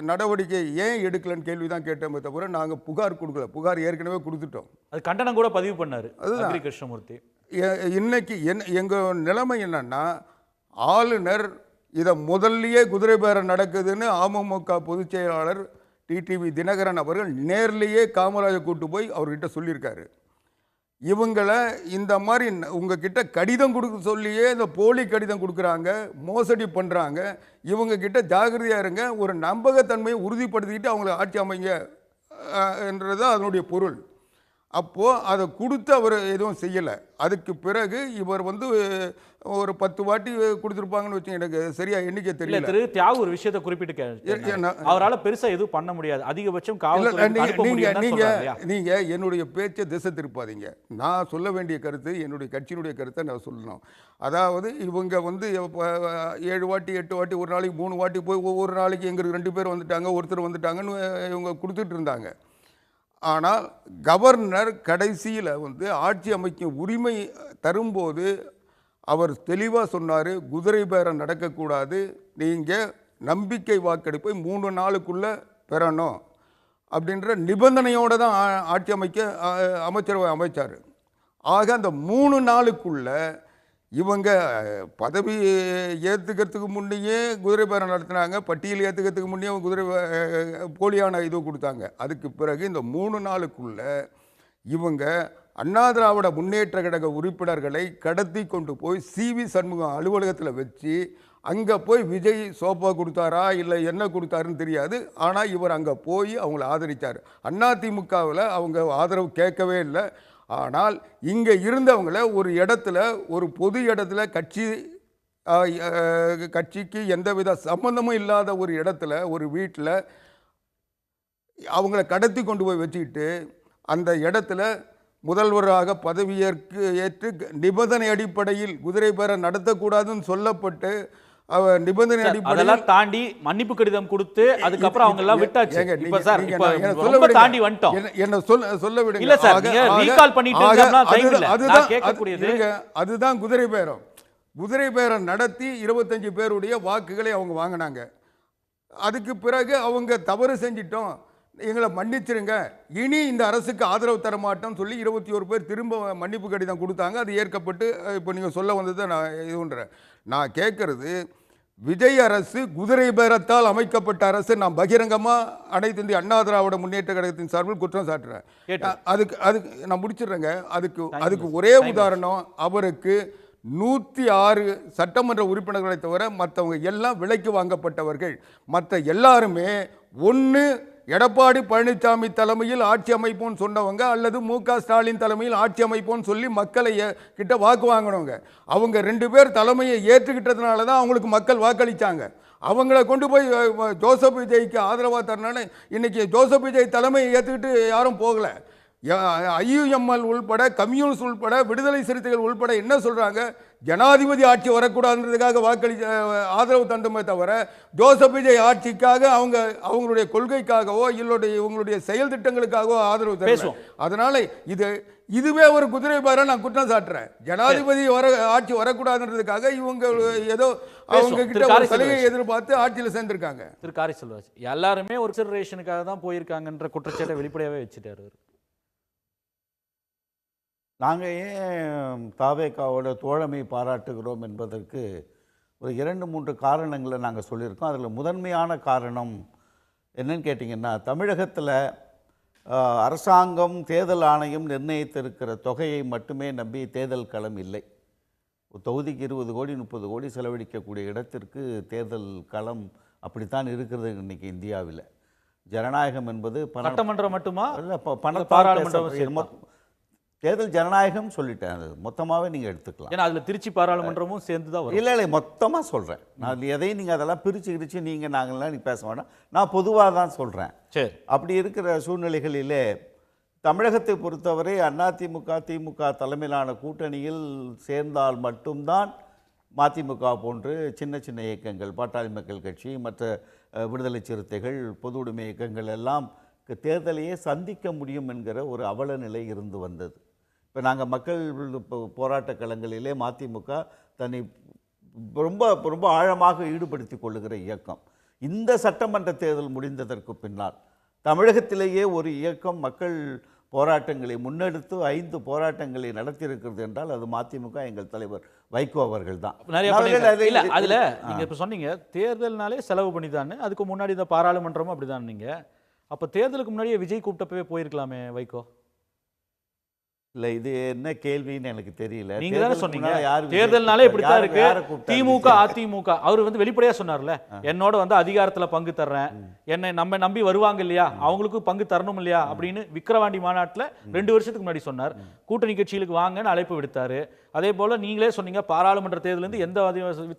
நடவடிக்கை ஏன் எடுக்கலன்னு கேள்வி தான் கேட்டோமே தவிர நாங்கள் புகார் கொடுக்கல. புகார் ஏற்கனவே கொடுத்துட்டோம்.
அது கண்டனம் கூட பதிவு பண்ணார் அதுதான் கிருஷ்ணமூர்த்தி.
இன்னைக்கு எங்கள் நிலைமை என்னன்னா, ஆளுநர் இதை முதல்லையே குதிரை பேரம் நடக்குதுன்னு அமமுக பொதுச் செயலாளர் டிடிவி தினகரன் அவர்கள் நேர்லேயே காமராஜர் கூட்டு போய் அவர்கிட்ட சொல்லியிருக்காரு. இவங்களை இந்த மாதிரி உங்ககிட்ட கடிதம் கொடுக்க சொல்லியே இந்த போலி கடிதம் கொடுக்குறாங்க, மோசடி பண்ணுறாங்க, இவங்கக்கிட்ட ஜாகிரதையாக இருங்க, ஒரு நம்பகத்தன்மையை உறுதிப்படுத்திக்கிட்டு அவங்கள ஆட்சி அமைங்க என்றது அதனுடைய பொருள். அப்போது அதை கொடுத்து அவர் எதுவும் செய்யலை. அதுக்கு பிறகு இவர் வந்து ஒரு 10 வாட்டி கொடுத்துருப்பாங்கன்னு வச்சு எனக்கு சரியாக எண்ணிக்கை தெரியல.
திரு தியாகு ஒரு விஷயத்தை குறிப்பிட்டு அவரால் பெருசாக எதுவும் பண்ண முடியாது, அதிகபட்சம்
நீங்கள் என்னுடைய பேச்சை திசை திருப்பாதீங்க. நான் சொல்ல வேண்டிய கருத்து, என்னுடைய கட்சியினுடைய கருத்தை நான் சொல்லணும். அதாவது இவங்க வந்து 7 வாட்டி 8 வாட்டி, ஒரு நாளைக்கு 3 வாட்டி போய் ஒவ்வொரு நாளைக்கு எங்களுக்கு 2 பேர் வந்துட்டாங்க, ஒருத்தர் வந்துட்டாங்கன்னு இவங்க கொடுத்துட்டு இருந்தாங்க. ஆனால் கவர்னர் கடைசியில் வந்து ஆட்சி அமைக்கும் உரிமை தரும்போது அவர் தெளிவாக சொன்னார், குதிரை பேரம் நடக்கக்கூடாது, நீங்கள் நம்பிக்கை வாக்கெடுப்பை 3 நாளுக்குள்ளே பெறணும் அப்படின்ற நிபந்தனையோடு தான் ஆட்சி அமைச்சரவை அமைச்சார். ஆக அந்த 3 நாளுக்குள்ளே இவங்க பதவி ஏற்றுக்கிறதுக்கு முன்னையே குதிரை பேரம் நடத்தினாங்க, பட்டியல் ஏற்றுக்கிறதுக்கு முன்னே குதிரை போலியான இது கொடுத்தாங்க. அதுக்கு பிறகு இந்த 3 நாளுக்குள்ளே இவங்க அண்ணா திராவிட முன்னேற்ற கழக உறுப்பினர்களை கடத்தி கொண்டு போய் சிவி சண்முகம் அலுவலகத்தில் வச்சு அங்கே போய் விஜய் சோப்பா கொடுத்தாரா இல்லை என்ன கொடுத்தாருன்னு தெரியாது. ஆனால் இவர் அங்கே போய் அவங்கள ஆதரித்தார். அதிமுகவில் அவங்க ஆதரவு கேட்கவே இல்லை. ஆனால் இங்கே இருந்தவங்கள ஒரு இடத்துல, ஒரு பொது இடத்துல, கட்சிக்கு எந்தவித சம்பந்தமும் இல்லாத ஒரு இடத்துல, ஒரு வீட்டில் அவங்கள கடத்தி கொண்டு போய் வச்சுக்கிட்டு அந்த இடத்துல முதல்வராக ஏற்று நிபந்தனை அடிப்படையில் குதிரை பேரம் நடத்தக்கூடாதுன்னு சொல்லப்பட்டு நிபந்தனை
அடிப்படையில் தாண்டி மன்னிப்பு கடிதம் கொடுத்து அதுக்கப்புறம் அவங்க எல்லாம் விட்டாச்சு. இப்ப சார் இப்ப ரொம்ப தாண்டி வந்துட்டோம்.
என்ன சொல்ல விடுங்க.
இல்ல சார், நீங்க ரீகால் பண்ணிட்டீங்கன்னா டைம் இல்ல. நான் கேட்கக்கூடியது
அதுதான் குதிரை பேரம். குதிரை பேரம் நடத்தி 25 பேருடைய வாக்குகளை அவங்க வாங்கினாங்க. அதுக்கு பிறகு அவங்க தவறு செஞ்சிட்டோம், எங்களை மன்னிச்சிருங்க, இனி இந்த அரசுக்கு ஆதரவு தர மாட்டோம் சொல்லி 21 பேர் திரும்ப மன்னிப்பு கடிதம் கொடுத்தாங்க. அது ஏற்கப்பட்டு இப்போ நீங்கள் சொல்ல வந்ததை நான் இது பண்ணுறேன். நான் கேட்குறது, விஜய் அரசு குதிரை பேரத்தால் அமைக்கப்பட்ட அரசு நான் பகிரங்கமாக அனைத்து இந்திய அண்ணா திராவிட முன்னேற்ற கழகத்தின் சார்பில் குற்றம் சாட்டுறேன். அதுக்கு நான் முடிச்சிடுறேங்க. அதுக்கு ஒரே உதாரணம், அவருக்கு 106 சட்டமன்ற உறுப்பினர்களை தவிர மற்றவங்க எல்லாம் விலைக்கு வாங்கப்பட்டவர்கள். மற்ற எல்லாருமே ஒன்று எடப்பாடி பழனிசாமி தலைமையில் ஆட்சி அமைப்போன்னு சொன்னவங்க, அல்லது மு.க. ஸ்டாலின் தலைமையில் ஆட்சி அமைப்போன்னு சொல்லி மக்களை கிட்ட வாக்கு வாங்கினவங்க. அவங்க 2 பேர் தலைமையை ஏற்றுக்கிட்டதுனால தான் அவங்களுக்கு மக்கள் வாக்களித்தாங்க. அவங்கள கொண்டு போய் ஜோசப் விஜய்க்கு ஆதரவாக தரனால இன்னைக்கு ஜோசப் விஜய் தலைமையை ஏற்றுக்கிட்டு யாரும் போகலை. ஐயுஎம்எல் உள்பட, கம்யூனிஸ்ட் உள்பட, விடுதலை சிறுத்தைகள் உள்பட என்ன சொல்கிறாங்க, ஜனாதிபதி ஆட்சி வரக்கூடாதுன்றதுக்காக ஆதரவு தந்தமே தவிர ஜோசப் விஜய் ஆட்சிக்காக அவங்களுடைய கொள்கைக்காகவோ இவங்களுடைய செயல் திட்டங்களுக்காகவோ ஆதரவு தருவோம். அதனால இதுவே ஒரு குதிரை பேரம் நான் குற்றம் சாட்டுறேன். ஜனாதிபதி ஆட்சி வரக்கூடாதுன்றதுக்காக இவங்க ஏதோ அவங்க கிட்ட ஒரு சலுகை எதிர்பார்த்து ஆட்சியில் சேர்ந்திருக்காங்க.
திரு காரி செல்வராஜ், எல்லாருமே ஒரு ரிசர்வேஷனுக்காக தான் போயிருக்காங்கன்ற குற்றச்சாட்டை வெளிப்படையாகவே வச்சுட்டாரு.
நாங்கள் ஏன் தாவேகாவோட தோழமை பாராட்டுகிறோம் என்பதற்கு ஒரு 2-3 காரணங்களை நாங்கள் சொல்லியிருக்கோம். அதில் முதன்மையான காரணம் என்னன்னு கேட்டிங்கன்னா, தமிழகத்தில் அரசாங்கம் தேர்தல் ஆணையம் நிர்ணயித்திருக்கிற தொகையை மட்டுமே நம்பி தேர்தல் களம் இல்லை. தொகுதிக்கு 20 கோடி 30 கோடி செலவழிக்கக்கூடிய இடத்திற்கு தேர்தல் களம் அப்படித்தான் இருக்கிறது இன்றைக்கி இந்தியாவில். ஜனநாயகம் என்பது
சட்டமன்றம் மட்டுமா
இல்லை, பாராளுமன்றம் தேர்தல் ஜனநாயகம் சொல்லிட்டேன். அது மொத்தமாகவே நீங்கள் எடுத்துக்கலாம்.
ஏன்னா அதில் திருச்சி பாராளுமன்றமும் சேர்ந்து தான் வரும்.
இல்லை மொத்தமாக சொல்கிறேன் நான். எதையும் நீங்கள் அதெல்லாம் பிரித்து நீங்கள் நாங்கள்லாம் நீங்கள் பேச வேண்டாம். நான் பொதுவாக தான் சொல்கிறேன்.
சரி,
அப்படி இருக்கிற சூழ்நிலைகளிலே தமிழகத்தை பொறுத்தவரை அதிமுக திமுக தலைமையிலான கூட்டணியில் சேர்ந்தால் மட்டும்தான் மதிமுக போன்று சின்ன சின்ன இயக்கங்கள், பாட்டாளி மக்கள் கட்சி, மற்ற விடுதலை சிறுத்தைகள், பொது உடைமை இயக்கங்கள் எல்லாம் தேர்தலையே சந்திக்க முடியும் என்கிற ஒரு அவல நிலை இருந்து வந்தது. இப்போ நாங்கள் மக்கள் போராட்ட களங்களிலே மதிமுக தன்னை ரொம்ப ரொம்ப ஆழமாக ஈடுபடுத்தி கொள்ளுகிற இயக்கம். இந்த சட்டமன்ற தேர்தல் முடிந்ததற்கு பின்னால் தமிழகத்திலேயே ஒரு இயக்கம் மக்கள் போராட்டங்களை முன்னெடுத்து 5 போராட்டங்களை நடத்தியிருக்கிறது என்றால் அது மதிமுக, எங்கள் தலைவர் வைகோ அவர்கள் தான்.
அதில் நீங்கள் இப்போ சொன்னீங்க தேர்தல்னாலே செலவு பண்ணி தானே, அதுக்கு முன்னாடி இந்த பாராளுமன்றமும் அப்படி தான். நீங்கள் அப்போ தேர்தலுக்கு முன்னாடியே விஜய் கூப்பிட்டப்பவே போயிருக்கலாமே வைகோ?
இல்லை, இது என்ன கேள்வின்னு எனக்கு தெரியல.
நீங்க தானே சொன்னீங்க தேர்தல்னாலே இப்படித்தான் இருக்கு. திமுக அதிமுக அவர் வெளிப்படையா சொன்னார்ல, என்னோட அதிகாரத்துல பங்கு தர்றேன், என்னை நம்ம நம்பி வருவாங்க இல்லையா, அவங்களுக்கு பங்கு தரணும் இல்லையா அப்படின்னு விக்கிரவாண்டி மாநாட்டில் 2 வருஷத்துக்கு முன்னாடி சொன்னார். கூட்டணி கட்சிகளுக்கு வாங்கன்னு அழைப்பு விடுத்தாரு. அதே போல நீங்களே சொன்னீங்க பாராளுமன்ற தேர்தலேருந்து எந்த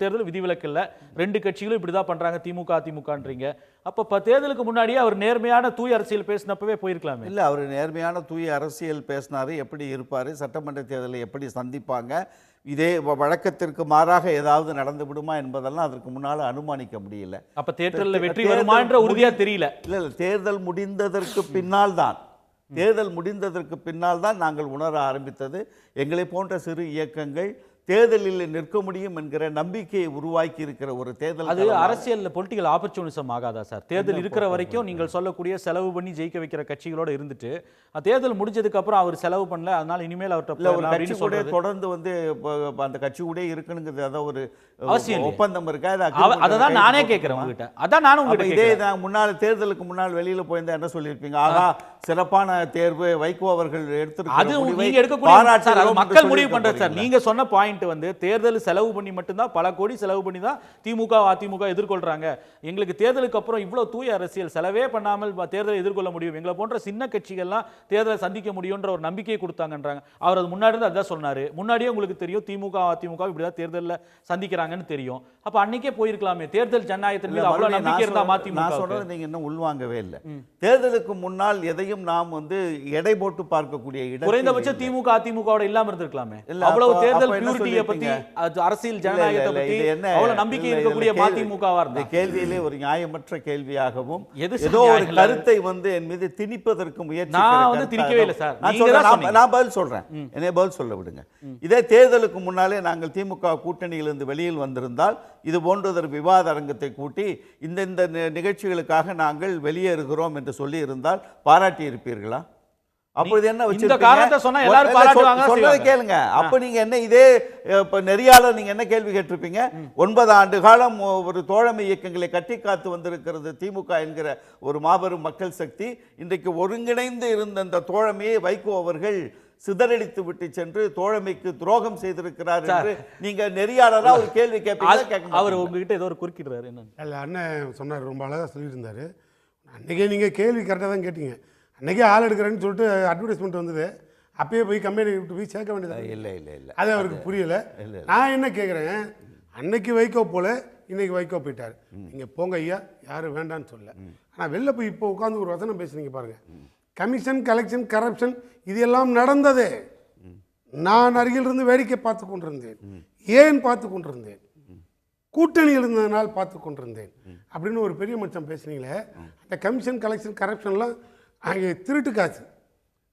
தேர்தலும் விதிவிலக்கு இல்லை, 2 கட்சிகளும் இப்படிதான் பண்றாங்க திமுக அதிமுகன்றீங்க. அப்போ தேர்தலுக்கு முன்னாடியே அவர் நேர்மையான தூய அரசியல் பேசினப்பவே போயிருக்கலாமே?
இல்லை, அவர் நேர்மையான தூய அரசியல் பேசினாரு. எப்படி இருப்பார், சட்டமன்ற தேர்தலை எப்படி சந்திப்பாங்க, இதே வழக்கத்திற்கு மாறாக ஏதாவது நடந்து விடுமா என்பதெல்லாம் அதற்கு முன்னால் அனுமானிக்க முடியல.
அப்போ தேர்தலில் வெற்றி வருமா என்ற உறுதியா தெரியல.
இல்லை, தேர்தல் முடிந்ததற்கு பின்னால் தான் நாங்கள் உணர ஆரம்பித்தது. எங்களை போன்ற சிறு இயக்கங்கள் தேர்தலில் நிற்க முடியும் என்கிற நம்பிக்கையை உருவாக்கி இருக்கிற ஒரு தேர்தல்.
அது அரசியல் பொலிட்டிக்கல் ஆப்பர்ச்சுனிசம் ஆகாதா சார்? தேர்தல் இருக்கிற வரைக்கும் நீங்கள் சொல்லக்கூடிய செலவு பண்ணி ஜெயிக்க வைக்கிற கட்சிகளோட இருந்துட்டு தேர்தல் முடிஞ்சதுக்கு அப்புறம் அவர் செலவு பண்ணல, அதனால இனிமேல் அவர்கிட்ட
தொடர்ந்து அந்த கட்சி கூட இருக்கணுங்கிறது அதான் ஒரு ஒப்பந்தம் இருக்கா?
அதான் நானே கேட்கிறேன் உங்ககிட்ட. அதான் நானும்
இதே தான் முன்னாள் தேர்தலுக்கு முன்னால் வெளியில போயிருந்தா என்ன சொல்லியிருப்பீங்க? ஆகா, சிறப்பான தேர்வு வைகோ அவர்கள் எடுத்து
அது நீங்க எடுக்கக்கூடிய மக்கள் முடிவு பண்றது சார். நீங்க சொன்ன பாயிண்ட் பாயிண்ட் வந்து தேர்தல் செலவு பண்ணி மட்டும்தான், பல கோடி செலவு பண்ணி தான் திமுக அதிமுக எதிர்கொள்றாங்க. எங்களுக்கு தேர்தலுக்கு அப்புறம் இவ்வளவு தூய அரசியல் செலவே பண்ணாமல் தேர்தலை எதிர்கொள்ள முடியும், எங்களை போன்ற சின்ன கட்சிகள்லாம் தேர்தலை சந்திக்க முடியும்ன்ற ஒரு நம்பிக்கையை கொடுத்தாங்கன்றாங்க. அவர் அது முன்னாடி இருந்து அதான் சொன்னாரு. முன்னாடியே உங்களுக்கு தெரியும் திமுக அதிமுக இப்படிதான் தேர்தலில் சந்திக்கிறாங்கன்னு தெரியும். அப்ப அன்னைக்கே போயிருக்கலாமே. தேர்தல் ஜனநாயகத்தின் மீது அவ்வளவு நம்பிக்கை இருந்தா மதிமுக.
நான் சொல்றது நீங்க இன்னும் உள்வாங்கவே இல்லை. தேர்தலுக்கு முன்னால் எதையும் நாம் வந்து எடை போட்டு பார்க்கக்கூடிய இடம்
குறைந்தபட்சம் திமுக அதிமுகவோட இல்லாம இருந்திருக்கலாமே. அவ்வளவு தேர்தல் பியூரிட்டியை பத்தி, அரசியல் ஜனநாயகத்தை பத்தி அவ்வளவு நம்பிக்கை இருக்கக்கூடிய மதிமுகவா இருந்தா
கேள்வியிலே ஒரு நியாயமற்ற கேள்வியாகவும் ஏதோ ஒரு கருத்தை வந்து என் மீது திணிப்பதற்கு முயற்சி.
நான் வந்து திணிக்கவே இல்லை சார்.
நான் பதில் சொல்றேன், என்னைய பதில் சொல்ல விடுங்க. இதே தேர்தலுக்கு முன்னாலே நாங்கள் திமுக கூட்டணியிலிருந்து வெளியில் வந்திருந்தால் இது போன்றதொரு விவாத அரங்கத்தை கூட்டி இந்த நிகழ்ச்சிகளுக்காக நாங்கள் வெளியேறுகிறோம் என்று சொல்லி இருந்தால் பாராட்டி இருப்பீர்களா? அப்பொழுது என்ன சொல்றதை கேளுங்க. அப்ப நீங்க என்ன இதே நெறியாளர் நீங்க என்ன கேள்வி கேட்டிருப்பீங்க? 9 ஆண்டு காலம் ஒரு தோழமை இயக்கங்களை கட்டி காத்து வந்திருக்கிறது திமுக என்கிற ஒரு மாபெரும் மக்கள் சக்தி. இன்றைக்கு ஒருங்கிணைந்து இருந்த அந்த தோழமையை வைகோ அவர்கள் சிதறடித்து விட்டு சென்று தோழமைக்கு துரோகம் செய்திருக்கிறார் என்று நீங்க நெறியாளரா ஒரு கேள்வி கேட்பீங்க.
அவர் உங்ககிட்ட ஏதோ ஒரு குறுக்கிடுறாரு. என்ன
அண்ணன் சொன்னார், ரொம்ப அழகாக சொல்லியிருந்தாரு. அன்றைக்கே நீங்கள் கேள்வி கரெக்டாக தான் கேட்டீங்க. அன்றைக்கே ஆள் எடுக்கிறேன்னு சொல்லிட்டு அட்வர்டைஸ்மெண்ட் வந்தது, அப்பயே போய் கம்பெனி விட்டு போய் சேர்க்க வேண்டியது.
இல்லை இல்லை இல்லை,
அது அவருக்கு புரியலை. நான் என்ன கேட்குறேன், அன்னைக்கு வைகோ போல இன்னைக்கு வைகோ போயிட்டார். நீங்கள் போங்க ஐயா, யாரும் வேண்டான்னு சொல்ல. ஆனால் வெளில போய் இப்போ உட்காந்து ஒரு வசனம் பேசுனீங்க பாருங்கள். கமிஷன், கலெக்ஷன், கரப்ஷன் இது எல்லாம் நடந்ததே. நான் அருகிலிருந்து வேடிக்கை பார்த்து கொண்டிருந்தேன். ஏன் பார்த்து கொண்டிருந்தேன்? கூட்டணி இருந்ததுனால் பார்த்து கொண்டிருந்தேன் அப்படின்னு ஒரு பெரிய மனுஷன் பேசுனீங்களே. அந்த கமிஷன், கலெக்ஷன், கரப்ஷன்லாம் அங்கே திருட்டு காசு,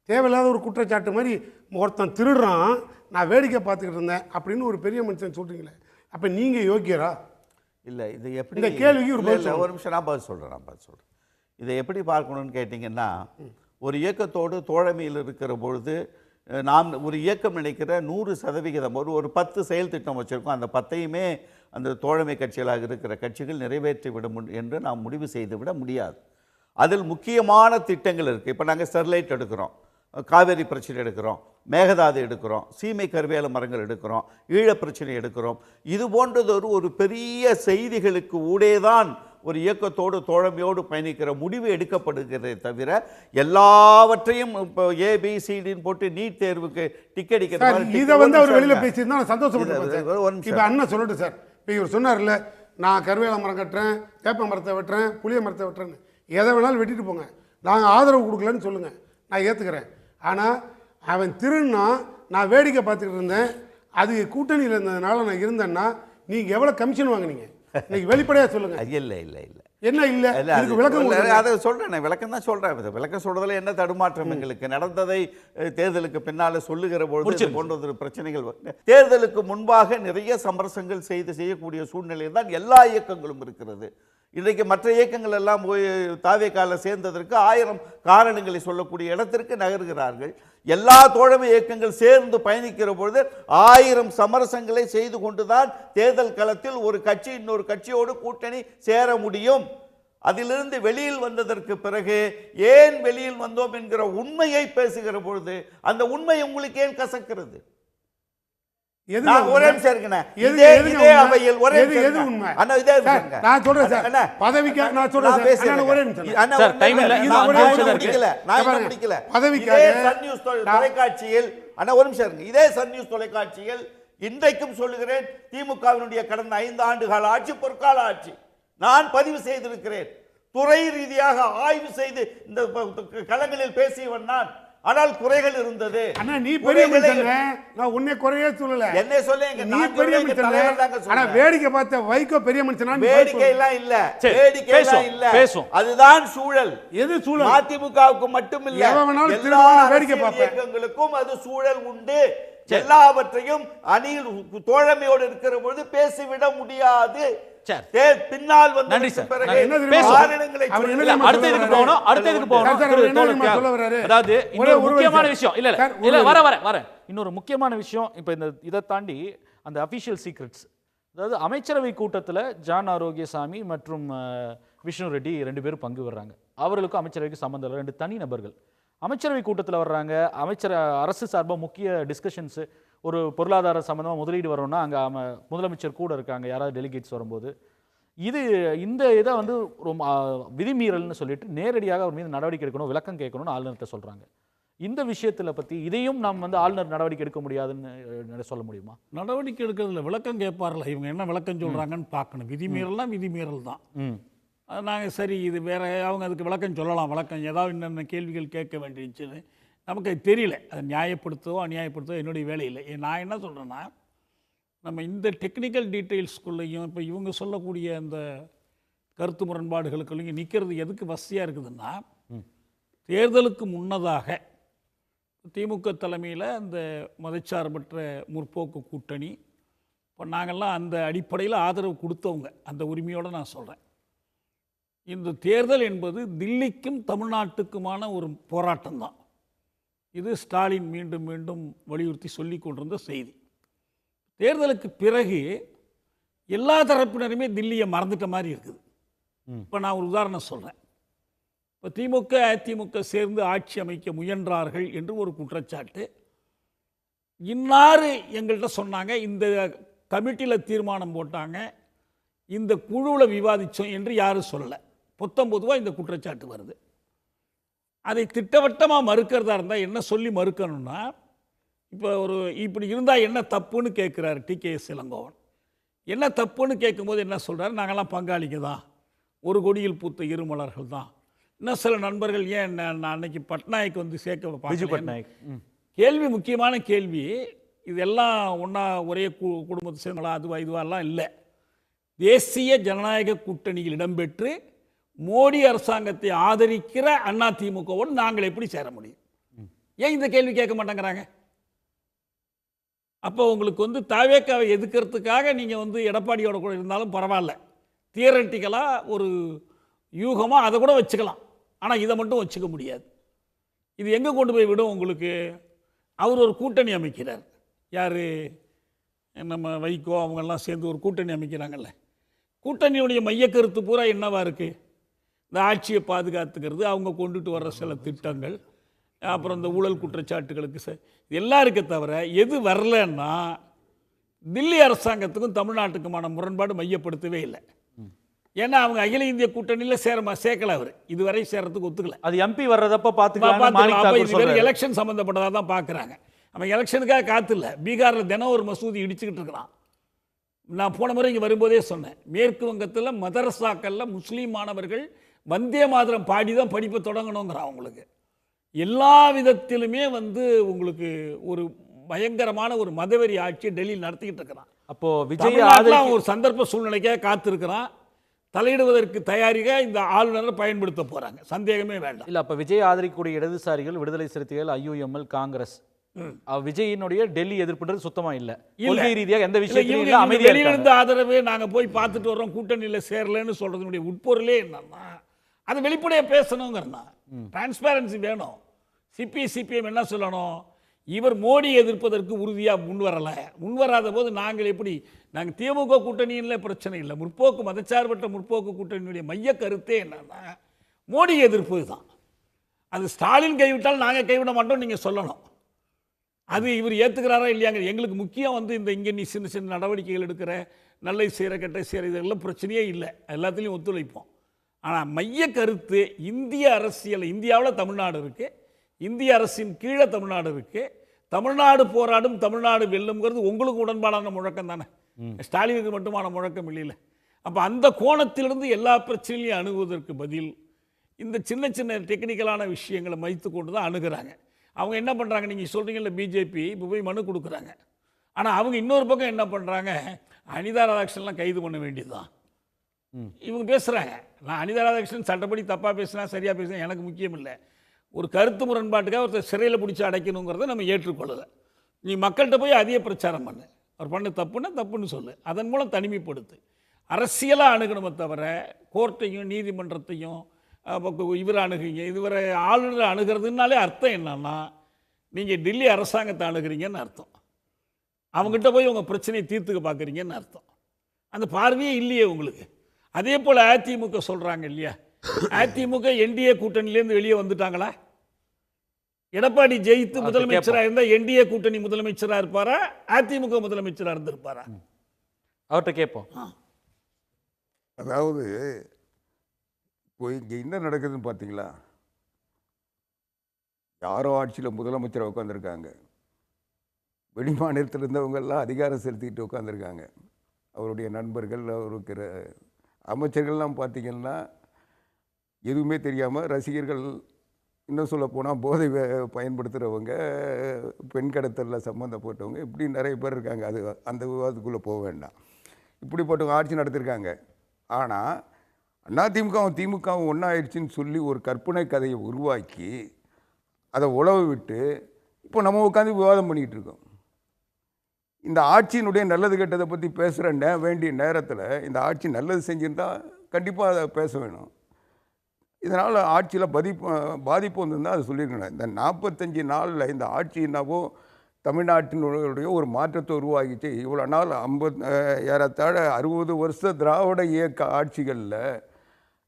தேவையில்லாத ஒரு குற்றச்சாட்டு மாதிரி ஒருத்தன் திருடுறான், நான் வேடிக்கை பார்த்துக்கிட்டு இருந்தேன் அப்படின்னு ஒரு பெரிய மனுஷன் சொல்கிறீங்களே. அப்போ நீங்கள் யோக்கியரா?
இல்லை, இது எப்படி
இந்த கேள்விக்கு ஒரு
நிமிஷம் நான் பதில் சொல்கிறேன். இதை எப்படி பார்க்கணும்னு கேட்டிங்கன்னா, ஒரு இயக்கத்தோடு தோழமையில் இருக்கிற பொழுது நாம் ஒரு இயக்கம் நினைக்கிற 100% ஒரு 10 செயல் திட்டம் வச்சுருக்கோம். அந்த 10ஐயுமே அந்த தோழமை கட்சிகளாக இருக்கிற கட்சிகள் நிறைவேற்றிவிட என்று நாம் முடிவு செய்துவிட முடியாது. அதில் முக்கியமான திட்டங்கள் இருக்குது. இப்போ நாங்கள் ஸ்டெர்லைட் எடுக்கிறோம், காவேரி பிரச்சனை எடுக்கிறோம், மேகதாது எடுக்கிறோம், சீமை கருவேல மரங்கள் எடுக்கிறோம், ஈழப் பிரச்சனை எடுக்கிறோம். இது போன்றது ஒரு பெரிய செய்திகளுக்கு ஊடேதான் ஒரு இயக்கத்தோடு தோழமையோடு பயணிக்கிற முடிவு எடுக்கப்படுகிறதே தவிர எல்லாவற்றையும் இப்போ ஏபிசிடின்னு போட்டு நீட் தேர்வுக்கு டிக்கெட்
இதை வந்து அவர் வெளியில் பேசியிருந்தா நான் சந்தோஷப்படுறேன். இப்போ அண்ணன் சொல்லட்டு சார், இப்போ இவர் சொன்னார்ல, நான் கருவேல மரம் கட்டுறேன், வேப்ப மரத்தை வெட்டுறேன், புளிய மரத்தை வெட்டுறேன்னு, எதை வேணாலும் வெட்டிட்டு போங்க, நாங்கள் ஆதரவு கொடுக்கலன்னு சொல்லுங்கள், நான் ஏற்றுக்கிறேன். ஆனால் அவன் திருன்னா நான் வேடிக்கை பார்த்துக்கிட்டு இருந்தேன், அது கூட்டணியில் இருந்ததுனால நான் இருந்தேன்னா நீங்கள் எவ்வளோ கமிஷன் வாங்கினீங்க? இன்னைக்கு வெளிப்படையாக சொல்லுங்க.
இல்லை இல்லை இல்லை,
என்ன இல்லை, அதுக்கு விளக்கம்
அதை சொல்கிறேன், விளக்கம் தான் சொல்கிறேன். விளக்கம் சொல்கிறதுல என்ன தடுமாற்றம்? எங்களுக்கு நடந்ததை தேர்தலுக்கு பின்னால் சொல்லுகிற பொழுது போன்ற பிரச்சனைகள், தேர்தலுக்கு முன்பாக நிறைய சமரசங்கள் செய்யக்கூடிய சூழ்நிலையில் தான் எல்லா இயக்கங்களும் இருக்கிறது. இன்றைக்கு மற்ற இயக்கங்கள் எல்லாம் போய் தாவேக்கால சேர்ந்ததற்கு 1000 காரணங்களை சொல்லக்கூடிய இடத்திற்கு நகர்கிறார்கள். எல்லா தோழமை இயக்கங்கள் சேர்ந்து பயணிக்கிற பொழுது 1000 சமரசங்களை செய்து கொண்டுதான் தேர்தல் களத்தில் ஒரு கட்சி இன்னொரு கட்சியோடு கூட்டணி சேர முடியும். அதிலிருந்து வெளியில் வந்ததற்கு பிறகு ஏன் வெளியில் வந்தோம் என்கிற உண்மையை பேசுகிற பொழுது அந்த உண்மை உங்களுக்கு ஏன் கசக்கிறது? தொலைக்காட்சியில் இன்றைக்கும் சொல்லுகிறேன், திமுகவினுடைய கடந்த 5 ஆண்டுகால ஆட்சி பொற்கால ஆட்சி நான் பதிவு செய்திருக்கிறேன். துறை ரீதியாக ஆய்வு செய்து இந்த களங்களில் பேசியவன் நான். ஆனால் குறைகள் இருந்தது.
அண்ணா நீ பெரிய மனுஷங்க, நான் உன்னை குறையே சொல்லல.
என்ன சொல்லுங்க,
நீ பெரிய மனுஷன். ஆனா வேடிக்கை பார்த்த வைகோ பெரிய மனுஷனா?
வேடிக்கை எல்லாம் இல்ல, வேடிக்கை எல்லாம் இல்ல. அதுதான் சூழல்.
எது சூழல்?
அதிமுகவுக்கு மட்டும் இல்ல, எல்லா வேடிக்கை பார்ப்பவர்களுக்கும் அது சூழல் உண்டு. எல்லாவற்றையும் அணியில் தோழமையோடு இருக்கிற பொழுது பேசிவிட முடியாது. பின்னால் வந்து
நன்றி சார். அதாவது இன்னொரு முக்கியமான விஷயம் இன்னொரு முக்கியமான விஷயம், இப்ப இதை தாண்டி அந்த அபிஷியல் சீக்ரெட்ஸ், அதாவது அமைச்சரவை கூட்டத்தில் ஜான் ஆரோக்கியசாமி மற்றும் விஷ்ணு ரெட்டி 2 பேரும் பங்கு வர்றாங்க. அவர்களுக்கும் அமைச்சரவைக்கு சம்பந்தம் இல்லை, 2 தனி நபர்கள். அமைச்சரவை கூட்டத்தில் வர்றாங்க, அரசு சார்பாக முக்கிய டிஸ்கஷன்ஸு, ஒரு பொருளாதார சம்மந்தமாக முதலீடு வரோம்னா அங்கே முதலமைச்சர் கூட இருக்காங்க யாராவது டெலிகேட்ஸ் வரும்போது. இந்த இதை வந்து ரொம்ப விதிமீறல்னு சொல்லிட்டு நேரடியாக அவர் மீது நடவடிக்கை எடுக்கணும், விளக்கம் கேட்கணும்னு ஆளுநர்கிட்ட சொல்கிறாங்க. இந்த விஷயத்தில் பற்றி இதையும் நாம் வந்து ஆளுநர் நடவடிக்கை எடுக்க முடியாதுன்னு சொல்ல முடியுமா?
நடவடிக்கை எடுக்கிறதுல விளக்கம் கேட்பார்ல, இவங்க என்ன விளக்கம் சொல்கிறாங்கன்னு பார்க்கணும். விதிமீறல்னா விதிமீறல் தான். அது நாங்கள் சரி இது வேறு அவங்க அதுக்கு விளக்கம் சொல்லலாம், விளக்கம் ஏதாவது என்னென்ன கேள்விகள் கேட்க வேண்டியிருந்துச்சுன்னு நமக்கு அது தெரியல. அதை நியாயப்படுத்தவோ அநியாயப்படுத்தவோ என்னுடைய வேலை இல்லை. நான் என்ன சொல்கிறேன்னா, நம்ம இந்த டெக்னிக்கல் டீட்டெயில்ஸ்குள்ளேயும் இப்போ இவங்க சொல்லக்கூடிய அந்த கருத்து முரண்பாடுகளுக்குள்ளேயும் நிற்கிறது எதுக்கு வசதியாக இருக்குதுன்னா, தேர்தலுக்கு முன்னதாக திமுக தலைமையில் அந்த மதச்சார்பற்ற முற்போக்கு கூட்டணி, இப்போ நாங்கள்லாம் அந்த அடிப்படையில் ஆதரவு கொடுத்தவங்க, அந்த உரிமையோடு நான் சொல்கிறேன். இந்த தேர்தல் என்பது தில்லிக்கும் தமிழ்நாட்டுக்குமான ஒரு போராட்டம் தான். இது ஸ்டாலின் மீண்டும் மீண்டும் வலியுறுத்தி சொல்லி கொண்டிருந்த செய்தி. தேர்தலுக்கு பிறகு எல்லா தரப்பினருமே தில்லியை மறந்துட்ட மாதிரி இருக்குது. இப்போ நான் ஒரு உதாரணம் சொல்கிறேன். இப்போ திமுக அதிமுக சேர்ந்து ஆட்சி அமைக்க முயன்றார்கள் என்று ஒரு குற்றச்சாட்டு. இன்னாறு எங்கள்கிட்ட சொன்னாங்க, இந்த கமிட்டியில் தீர்மானம் போட்டாங்க, இந்த குழுவில் விவாதித்தோம் என்று யாரும் சொல்லலை. பொதுவாக இந்த குற்றச்சாட்டு வருது. அதை திட்டவட்டமாக மறுக்கிறதா இருந்தால் என்ன சொல்லி மறுக்கணும்னா, இப்போ இப்படி இருந்தால் என்ன தப்புன்னு கேட்குறாரு டிகேஎஸ் இளங்கோவன். என்ன தப்புன்னு கேட்கும்போது என்ன சொல்கிறாரு, நாங்கள்லாம் பங்காளிங்க தான், ஒரு கொடியில் பூத்த இருமலர்கள் தான். இன்னும் சில நண்பர்கள் ஏன் நான் அன்னைக்கு பட்நாயக் வந்து சேர்க்க பட்நாயக் கேள்வி, முக்கியமான கேள்வி. இதெல்லாம் ஒன்றா ஒரே குடும்பத்தை சேர்ந்தலாம் இதுவெல்லாம் இல்லை. தேசிய ஜனநாயக கூட்டணியில் இடம்பெற்று மோடி அரசாங்கத்தை ஆதரிக்கிற அதிமுகவோடு நாங்கள் எப்படி சேர முடியும்? ஏன் இந்த கேள்வி கேட்க மாட்டேங்கிறாங்க? அப்போ உங்களுக்கு வந்து தாவேக்காவை எதிர்க்கிறதுக்காக நீங்கள் வந்து எடப்பாடியோட கூட இருந்தாலும் பரவாயில்ல, தியரட்டிக்கலாக ஒரு யூகமாக அதை கூட வச்சுக்கலாம். ஆனால் இதை மட்டும் வச்சுக்க முடியாது. இது எங்கே கொண்டு போய் விடும் உங்களுக்கு? அவர் ஒரு கூட்டணி அமைக்கிறார். யார்? நம்ம வைகோ அவங்கெல்லாம் சேர்ந்து ஒரு கூட்டணி அமைக்கிறாங்கல்ல. கூட்டணியுடைய மையக்கருத்து பூரா என்னவாக இருக்குது? இந்த ஆட்சியை பாதுகாத்துக்கிறது, அவங்க கொண்டுட்டு வர்ற சில திட்டங்கள், அப்புறம் இந்த ஊழல் குற்றச்சாட்டுகளுக்கு எல்லாம் இருக்க தவிர எது வரலன்னா தில்லி அரசாங்கத்துக்கும் தமிழ்நாட்டுக்குமான முரண்பாடு மையப்படுத்தவே இல்லை. ஏன்னா அவங்க அகில இந்திய கூட்டணியில் சேர்க்கல, அவர் இதுவரை சேர்றதுக்கு ஒத்துக்கல.
அது எம்பி வர்றதப்ப பார்த்துக்கலாம்.
எலெக்ஷன் சம்மந்தப்பட்டதாக தான் பார்க்குறாங்க. அவன் எலெக்ஷனுக்காக காத்து இல்லை. பீகாரில் தினம் ஒரு மசூதி இடிச்சுக்கிட்டு இருக்கிறான். நான் போன முறை இங்கே வரும்போதே சொன்னேன், மேற்கு வங்கத்தில் மதரசாக்களில் முஸ்லீம் மாணவர்கள் வந்தே மாதரம் பாடி தான் படிப்பை தொடங்கணுங்கிறான். அவங்களுக்கு எல்லா விதத்திலுமே வந்து உங்களுக்கு ஒரு பயங்கரமான ஒரு மதவெறி ஆட்சி டெல்லியில் நடத்திக்கிட்டு இருக்கிறான்.
அப்போ விஜய்
ஒரு சந்தர்ப்ப சூழ்நிலைக்காக காத்திருக்கிறான். தலையிடுவதற்கு தயாரிக்க இந்த ஆளுநரை பயன்படுத்த போறாங்க, சந்தேகமே வேண்டாம்.
இல்லை, அப்போ விஜய் ஆதரிக்கக்கூடிய இடதுசாரிகள், விடுதலை சிறுத்தைகள், ஐயுஎம்எல், காங்கிரஸ், விஜயினுடைய டெல்லி எதிர்ப்புன்றது சுத்தமாக இல்லை. கொள்கை ரீதியாக எந்த விஷயத்திலும் இல்லை, அமைதியாக
வெளியிலிருந்து ஆதரவு நாங்கள் போய் பார்த்துட்டு வர்றோம், கூட்டணியில் சேரலன்னு சொல்றதுனுடைய உட்பொருளே என்னன்னா, அது வெளிப்படையாக பேசணுங்கிறனா, டிரான்ஸ்பேரன்சி வேணும். சிபிஎம் என்ன சொல்லணும், இவர் மோடி எதிர்ப்பதற்கு உறுதியாக முன்வராத போது நாங்கள் எப்படி, நாங்கள் திமுக கூட்டணியில் பிரச்சனை இல்லை, முற்போக்கு மதச்சார்பற்ற முற்போக்கு கூட்டணியுடைய மைய கருத்தே என்னன்னா மோடி எதிர்ப்பு தான். அது ஸ்டாலின் கைவிட்டால் நாங்கள் கைவிட மாட்டோம் நீங்கள் சொல்லணும். அது இவர் ஏற்றுக்கிறாரா இல்லையாங்க எங்களுக்கு முக்கியம். வந்து இந்த இங்கே நீ சின்ன சின்ன நடவடிக்கைகள் எடுக்கிற, நல்லை செய்கிற கெட்ட செய்கிற, இதெல்லாம் பிரச்சனையே இல்லை, எல்லாத்துலேயும் ஒத்துழைப்போம். ஆனால் மைய கருத்து இந்திய அரசியல், இந்தியாவில் தமிழ்நாடு இருக்குது, இந்திய அரசின் கீழே தமிழ்நாடு இருக்குது, தமிழ்நாடு போராடும், தமிழ்நாடு வெல்லுங்கிறது உங்களுக்கு உடன்பாடான முழக்கம் தானே, ஸ்டாலினுக்கு மட்டுமான முழக்கம் இல்லையில. அப்போ அந்த கோணத்திலிருந்து எல்லா பிரச்சனையும் அணுகுவதற்கு பதில் இந்த சின்ன சின்ன டெக்னிக்கலான விஷயங்களை மைத்து கொண்டு தான் அணுகிறாங்க. அவங்க என்ன பண்ணுறாங்க, நீங்கள் சொல்கிறீங்கல்ல பிஜேபி இப்போ போய் மனு கொடுக்குறாங்க. ஆனால் அவங்க இன்னொரு பக்கம் என்ன பண்ணுறாங்க, அனிதா ராதாகிருஷ்ணன்லாம் கைது பண்ண வேண்டியது தான் இவங்க பேசுகிறாங்க. நான் அனிதா ராதாகிருஷ்ணன் சட்டப்படி தப்பாக பேசினா சரியாக பேசினா எனக்கு முக்கியம் இல்லை. ஒரு கருத்து முரண்பாட்டுக்காக ஒருத்தர் சிறையில் பிடிச்சி அடைக்கணுங்கிறத நம்ம ஏற்றுக்கொள்ளலை. நீ மக்கள்கிட்ட போய் அதிக பிரச்சாரம் பண்ணு, அவர் பண்ண தப்புன்னா தப்புன்னு சொல்லு, அதன் மூலம் தனிமைப்படுத்து. அரசியலாக அணுகணுமே தவிர கோர்ட்டையும் நீதிமன்றத்தையும் இவரை அணுகுங்க, இதுவரை ஆளுநரை அணுகிறதுனாலே அர்த்தம் என்னன்னா நீங்கள் டெல்லி அரசாங்கத்தை அணுகிறீங்கன்னு அர்த்தம். அவங்ககிட்ட போய் உங்கள் பிரச்சனையை தீர்த்துக்க பார்க்குறீங்கன்னு அர்த்தம். அந்த பார்வையே இல்லையே உங்களுக்கு. அதே போல் அதிமுக சொல்கிறாங்க இல்லையா, அதிமுக என்டிஏ கூட்டணியிலேருந்து வெளியே வந்துட்டாங்களா? எடப்பாடி ஜெயித்து முதலமைச்சராக இருந்தால் என்டிஏ கூட்டணி முதலமைச்சராக இருப்பாரா, அதிமுக முதலமைச்சராக இருந்திருப்பாரா?
அவர்கிட்ட கேட்போம்.
அதாவது இப்போ இங்கே என்ன நடக்குதுன்னு பார்த்தீங்களா, யாரோ ஆட்சியில் முதலமைச்சராக உட்காந்துருக்காங்க, வெளி மாநிலத்தில் இருந்தவங்கெல்லாம் அதிகாரம் செலுத்திக்கிட்டு உட்காந்துருக்காங்க. அவருடைய நண்பர்கள், அவருக்கு அமைச்சர்கள்லாம் பார்த்திங்கன்னா எதுவுமே தெரியாமல் ரசிகர்கள், இன்னும் சொல்ல போனால் போதை பயன்படுத்துகிறவங்க, பெண் கடத்தலில் சம்மந்தப்பட்டவங்க, இப்படி நிறைய பேர் இருக்காங்க. அது அந்த விவாதத்துக்குள்ளே போக வேண்டாம். இப்படிப்பட்டவங்க ஆட்சி நடத்திருக்காங்க. ஆனால் அதிமுகவும் திமுகவும் ஒன்றாயிடுச்சின்னு சொல்லி ஒரு கற்பனை கதையை உருவாக்கி அதை உழவு விட்டு இப்போ நம்ம உட்காந்து விவாதம் பண்ணிக்கிட்டு இருக்கோம். இந்த ஆட்சியினுடைய நல்லது கெட்டதை பற்றி பேசுகிற வேண்டிய நேரத்தில் இந்த ஆட்சி நல்லது செஞ்சுருந்தால் கண்டிப்பாக அதை பேச வேணும். இதனால் ஆட்சியில் பாதிப்பு வந்துருந்தால் அதை சொல்லியிருக்கணும். இந்த 45 நாளில் இந்த ஆட்சி என்னவோ தமிழ்நாட்டினுடைய ஒரு மாற்றத்தை உருவாகிச்சு. இவ்வளோ நாள் ஏறத்தாழ 60 வருஷ திராவிட இயக்க ஆட்சிகளில்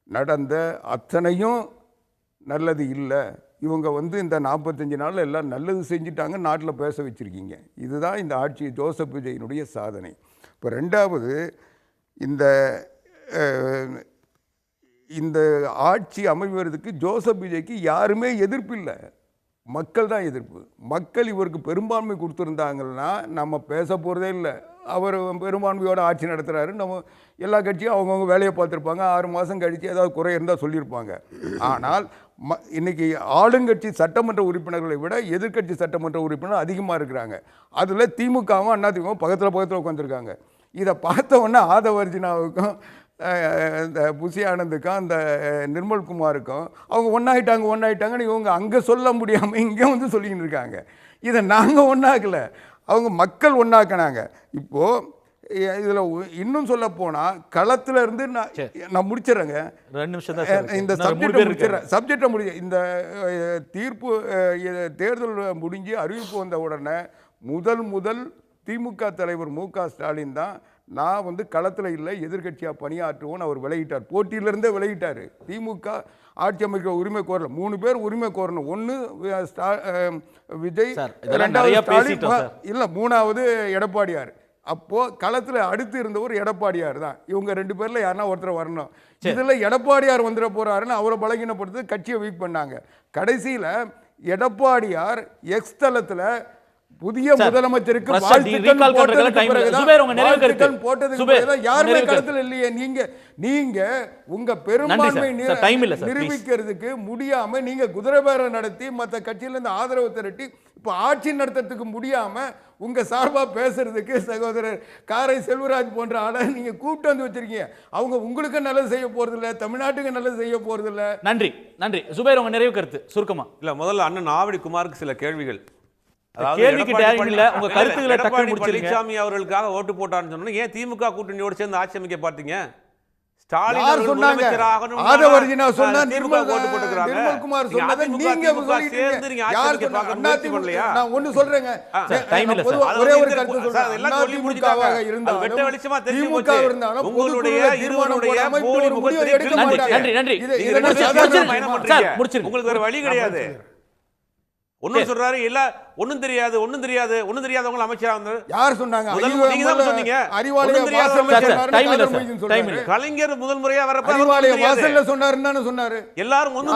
நடந்த அத்தனையும் நல்லது இல்லை. இவங்க இந்த 45 நாளில் எல்லாம் நல்லது செஞ்சுட்டாங்க, நாட்டில் பேச வச்சுருக்கீங்க. இதுதான் இந்த ஆட்சி ஜோசப் விஜயினுடைய சாதனை. இப்போ ரெண்டாவது, இந்த ஆட்சி அமைவதற்கு ஜோசப் விஜய்க்கு யாருமே எதிர்ப்பு இல்லை, மக்கள் தான் எதிர்ப்பு. மக்கள் இவருக்கு பெரும்பான்மை கொடுத்துருந்தாங்கன்னா நம்ம பேச போகிறதே இல்லை. அவர் பெரும்பான்மையோட ஆட்சி நடத்துகிறாரு, நம்ம எல்லா கட்சியும் அவங்கவுங்க வேலையை பார்த்துருப்பாங்க. 6 மாதம் கழித்து ஏதாவது குறை இருந்தால் சொல்லியிருப்பாங்க. ஆனால் இன்றைக்கி ஆளுங்கட்சி சட்டமன்ற உறுப்பினர்களை விட எதிர்கட்சி சட்டமன்ற உறுப்பினர் அதிகமாக இருக்கிறாங்க. அதில் திமுகவும் அதிமுகவும் பக்கத்தில் உட்காந்துருக்காங்க. இதை பார்த்த உடனே ஆதவர்ஜினாவுக்கும் இந்த புசி ஆனந்துக்கும் அந்த நிர்மல்குமாருக்கும் அவங்க ஒன்றாயிட்டாங்கன்னு இவங்க அங்கே சொல்ல முடியாமல் இங்கே சொல்லிக்கிட்டு இருக்காங்க. இதை நாங்கள் ஒன்றாக்கலை, அவங்க மக்கள் ஒன்றாக்கினாங்க. இப்போது இதில் இன்னும் சொல்ல போனால் களத்தில் இருந்து நான் முடிச்சிடறேங்க,
2 நிமிஷம் தான்
இந்த சப்ஜெக்டை முடிஞ்ச இந்த தீர்ப்பு தேர்தல் முடிஞ்சு அறிவிப்பு வந்த உடனே முதல் திமுக தலைவர் மு.க. ஸ்டாலின் தான் நான் களத்தில் இல்லை, எதிர்கட்சியாக பணியாற்றுவோன்னு அவர் விலகிட்டார். போட்டியிலிருந்தே விலகிட்டார். திமுக ஆட்சி அமைக்கிற உரிமை கோரல. 3 பேர் உரிமை கோரணும். 1 விஜய், 2வது ஸ்டாலின், இல்லை 3வது எடப்பாடியார். அப்போது களத்தில் அடுத்து இருந்தவர் எடப்பாடியார் தான். இவங்க 2 பேரில் யாருன்னா ஒருத்தர் வரணும். இதில் எடப்பாடியார் வந்துட போகிறாருன்னு அவரை பலகீனப்படுத்தி கட்சியை வீக் பண்ணாங்க. கடைசியில் எடப்பாடியார் எக்ஸ் தளத்தில் புதிய முதலமைச்சருக்கு யாருமே களத்தில் இல்லையே. நீங்க உங்க பெரும்பான்மை நிரூபிக்கிறதுக்கு முடியாம நீங்க குதிரை பேரம் நடத்தி மற்ற கட்சியில இருந்து ஆதரவு திரட்டி இப்ப ஆட்சி நடத்துறதுக்கு முடியாம உங்க சார்பா பேசுறதுக்கு சகோதரர் காரை செல்வராஜ் போன்ற ஆளை நீங்க கூப்பிட்டு வந்து வச்சிருக்கீங்க. அவங்க உங்களுக்கு நல்லது செய்ய போறது இல்ல, தமிழ்நாட்டுக்கு நல்லது செய்ய போறது இல்ல.
நன்றி நன்றி. சுபேர், உங்க நிறைவு கருத்து சுருக்கமா.
இல்ல, முதல்ல அண்ணன் ஆவடி குமாருக்கு சில கேள்விகள்.
எடப்பாடி
பழனிசாமி அவர்களுக்காக ஓட்டு போட்டான்னு சொன்னா ஏன் திமுக கூட்டணியோடு சேர்ந்து ஆட்சி அமைக்க பார்த்தீங்க? ஸ்டாலின் உங்களுக்கு வேற வழி கிடையாது. ஒன்னும் சொல்றாரு, இல்ல ஒண்ணும் தெரியாது தெரியாதவங்க அமைச்சரா வந்தாரு.
யார் சொன்னாங்க?
நீங்க தான் சொன்னீங்க. கலைஞர் முதல் முறையா வரப்ப
வாசல்ல சொன்னாருன்னு சொன்னாரு.
எல்லாரும் ஒண்ணும்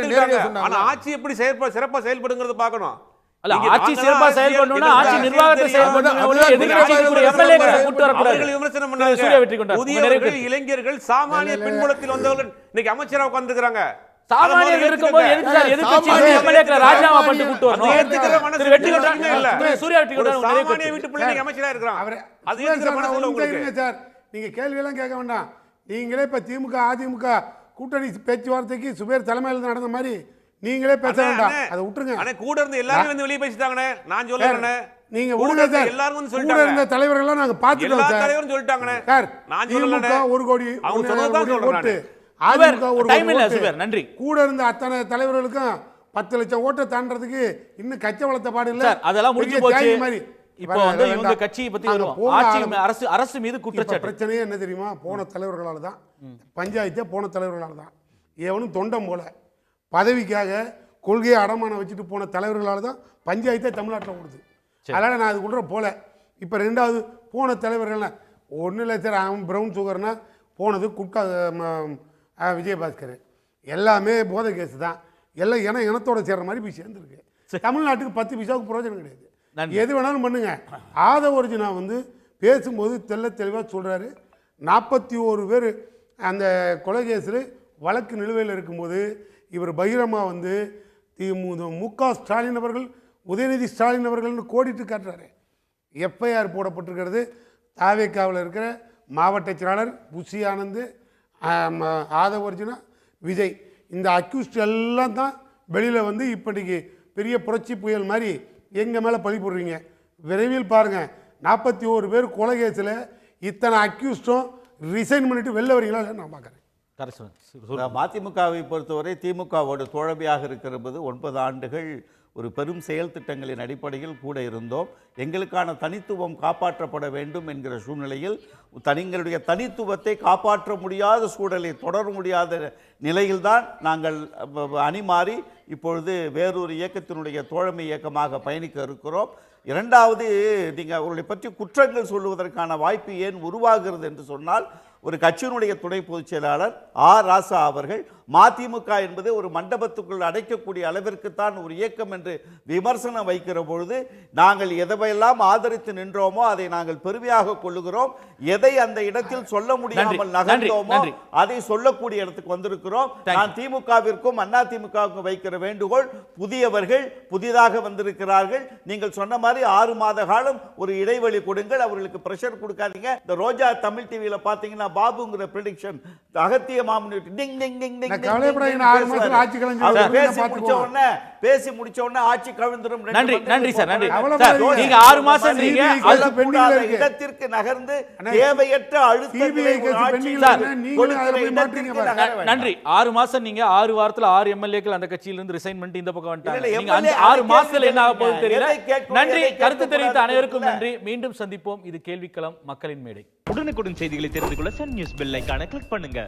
தெரியாத. ஆனா ஆட்சி எப்படி சிறப்பா செயல்படுங்கிறத பார்க்கணும்.
ஆட்சி சிறப்பா செயல்படணும்னா ஆட்சி நிர்வாகத்தை செயல்படணும்.
புதியவர்கள், இளைஞர்கள், சாமானிய பின்புலத்தில் வந்தவர்கள் இன்னைக்கு அமைச்சரா உட்கார்ந்துருக்காங்க.
சாமானியர் இருக்கும்போது எதிர்க்கட்சி எம்எல்ஏக்களை ராஜினாமா பண்ணிட்டு கூட்டி வரணும்.
சாமானிய வீட்டு பிள்ளை அமைச்சரா இருக்கிறான். அது ஏத்துக்கிற மனசுல உங்களுக்கு
சார், நீங்க கேள்வி எல்லாம் கேட்க வேண்டாம். நீங்களே இப்ப திமுக அதிமுக கூட்டணி பேச்சுவார்த்தைக்கு சுபேர் தலைமையில் நடந்த மாதிரி நீங்களே பேச வேண்டாம், அதை விட்டுருங்க.
ஆனா கூட இருந்து எல்லாரும் வந்து வெளியே பேசிட்டாங்கனே, நான் சொல்றேன்.
நீங்க விடுங்க சார், எல்லாரும் வந்து சொல்லிட்டாங்க. கூட இருந்த தலைவர்கள் நாங்க பாத்துட்டோம் சார். எல்லா தலைவரும் சொல்லிட்டாங்கனே சார். நான் சொல்லல, 1 கோடி
அவங்க சொன்னதான் சொல்றேன்.
நன்றி.
கூட இருந்த அத்தனை தலைவர்களுக்கும் 10 லட்சம் ஓட்டை தாண்டறதுக்கு இன்னும் கச்ச வளர்த்த பாடு இல்ல.
அதெல்லாம் முடிஞ்சு போச்சு. இப்போ வந்து இவங்க கட்சியை பத்தி வருவோம். ஆட்சி அரசு மீது குற்றச்சாட்டு.
பிரச்சனையே என்ன தெரியுமா? போன தலைவர்களால தான், பஞ்சாயத்தே போன தலைவர்களால தான். எவனும் தொண்டம் போல பதவிக்காக கொள்கையை அடமானம் வச்சுட்டு போன தலைவர்களால் தான் பஞ்சாயத்தே தமிழ்நாட்டில் ஓடுது. அதனால் நான் அதுக்குள்ள போல. இப்போ ரெண்டாவது போன தலைவர்கள்னா ஒன்றும் இல்லை சார், அவன் ப்ரௌன் சுகர்னா போனது குட்கா விஜயபாஸ்கர், எல்லாமே போதை கேஸ் தான். எல்லாம் இனத்தோட சேர்ற மாதிரி போய் சேர்ந்துருக்கு. தமிழ்நாட்டுக்கு 10 பைசாவுக்கு பிரயோஜனம் கிடையாது. எது வேணாலும் பண்ணுங்க. ஆதவர்ஜுனா வந்து பேசும்போது தெளிவாக சொல்கிறாரு, 41 பேர் அந்த கொலை கேஸில் வழக்கு நிலுவையில் இருக்கும்போது இவர் பகிரமாக வந்து மு.க. ஸ்டாலின் அவர்கள், உதயநிதி ஸ்டாலின் அவர்கள்னு கோடிட்டு காட்டுறாரு. எஃப்ஐஆர் போடப்பட்டிருக்கிறது தாவேக்காவில் இருக்கிற மாவட்ட செயலாளர் புஷி ஆனந்த், ஆதவர்ஜுனா, விஜய். இந்த அக்யூஸ்ட் எல்லாம் தான் வெளியில் வந்து இப்படிக்கு பெரிய புரட்சி புயல் மாதிரி எங்கள் மேலே பழி போடுறீங்க. விரைவில் பாருங்கள், 41 பேர் கொலை கேஸில் இத்தனை அக்யூஸ்டும் ரிசைன் பண்ணிட்டு வெளில வரீங்களா நான் பார்க்குறேன்.
மதிமுகவை பொறுத்தவரை திமுகவோட தோழமையாக இருக்கிறது 9 ஆண்டுகள் ஒரு பெரும் செயல் திட்டங்களின் அடிப்படையில் கூட இருந்தோம். எங்களுக்கான தனித்துவம் காப்பாற்றப்பட வேண்டும் என்கிற சூழ்நிலையில் தங்களுடைய தனித்துவத்தை காப்பாற்ற முடியாத சூழலை தொடர முடியாத நிலையில்தான் நாங்கள் அணி மாறி இப்பொழுது வேறொரு இயக்கத்தினுடைய தோழமை இயக்கமாக பயணிக்க இருக்கிறோம். இரண்டாவது, நீங்கள் அவர்களை பற்றி குற்றங்கள் சொல்லுவதற்கான வாய்ப்பு ஏன் உருவாகிறது என்று சொன்னால், ஒரு கட்சியினுடைய துணை பொதுச் செயலாளர் ராசா அவர்கள் மதிமுக என்பது ஒரு மண்டபத்துக்குள் அடைக்கக்கூடிய அளவிற்குத்தான் ஒரு இயக்கம் என்று விமர்சனம் வைக்கிற பொழுது நாங்கள் எதையெல்லாம் ஆதரித்து நின்றோமோ அதை நாங்கள் பெருமையாக கொள்ளுகிறோம். எதை அந்த இடத்தில் சொல்ல முடியாமல் நகர்ந்தோமோ அதை சொல்லக்கூடிய இடத்துக்கு வந்திருக்கிறோம். நான் திமுகவிற்கும் அதிமுகவுக்கும் வைக்கிற வேண்டுகோள், புதியவர்கள் புதிதாக வந்திருக்கிறார்கள். நீங்கள் சொன்ன மாதிரி 6 மாத காலம் ஒரு இடைவெளி கொடுங்கள், அவர்களுக்கு பிரஷர் கொடுக்காதீங்க. இந்த ரோஜா தமிழ் டிவியில பாத்தீங்கன்னா பாபுங்கிற ப்ரெடிக்ஷன் அகத்திய மாமனி டிங் டிங் டிங் டிங் பேசி முடிச்ச உடனே ஆட்சி கவிழ்ந்துரும்.
நன்றி சார், நன்றி. நீங்க 6 மாசம்
இடத்திற்கு நகர்ந்து தேவையற்ற அழுத்தங்களை
நன்றி. 6 மாசம் நீங்க 6 வாரத்துல 6 எம்எல்ஏக்கள் அந்த கட்சியில இருந்து ரிசைன் பண்ணிட்டு இந்த பக்கம் வந்துட்டாங்க. 6 மாசத்துல என்ன ஆக போகுது தெரியல. நன்றி. கருத்து தெரிவித்த அனைவருக்கும் நன்றி. மீண்டும் சந்திப்போம். இது கேள்விக்களம், மக்களின் மேடை.
உடனுக்குடன் செய்திகளை தெரிந்து கொள்ள சன் நியூஸ் பெல் ஐகானை கிளிக் பண்ணுங்க.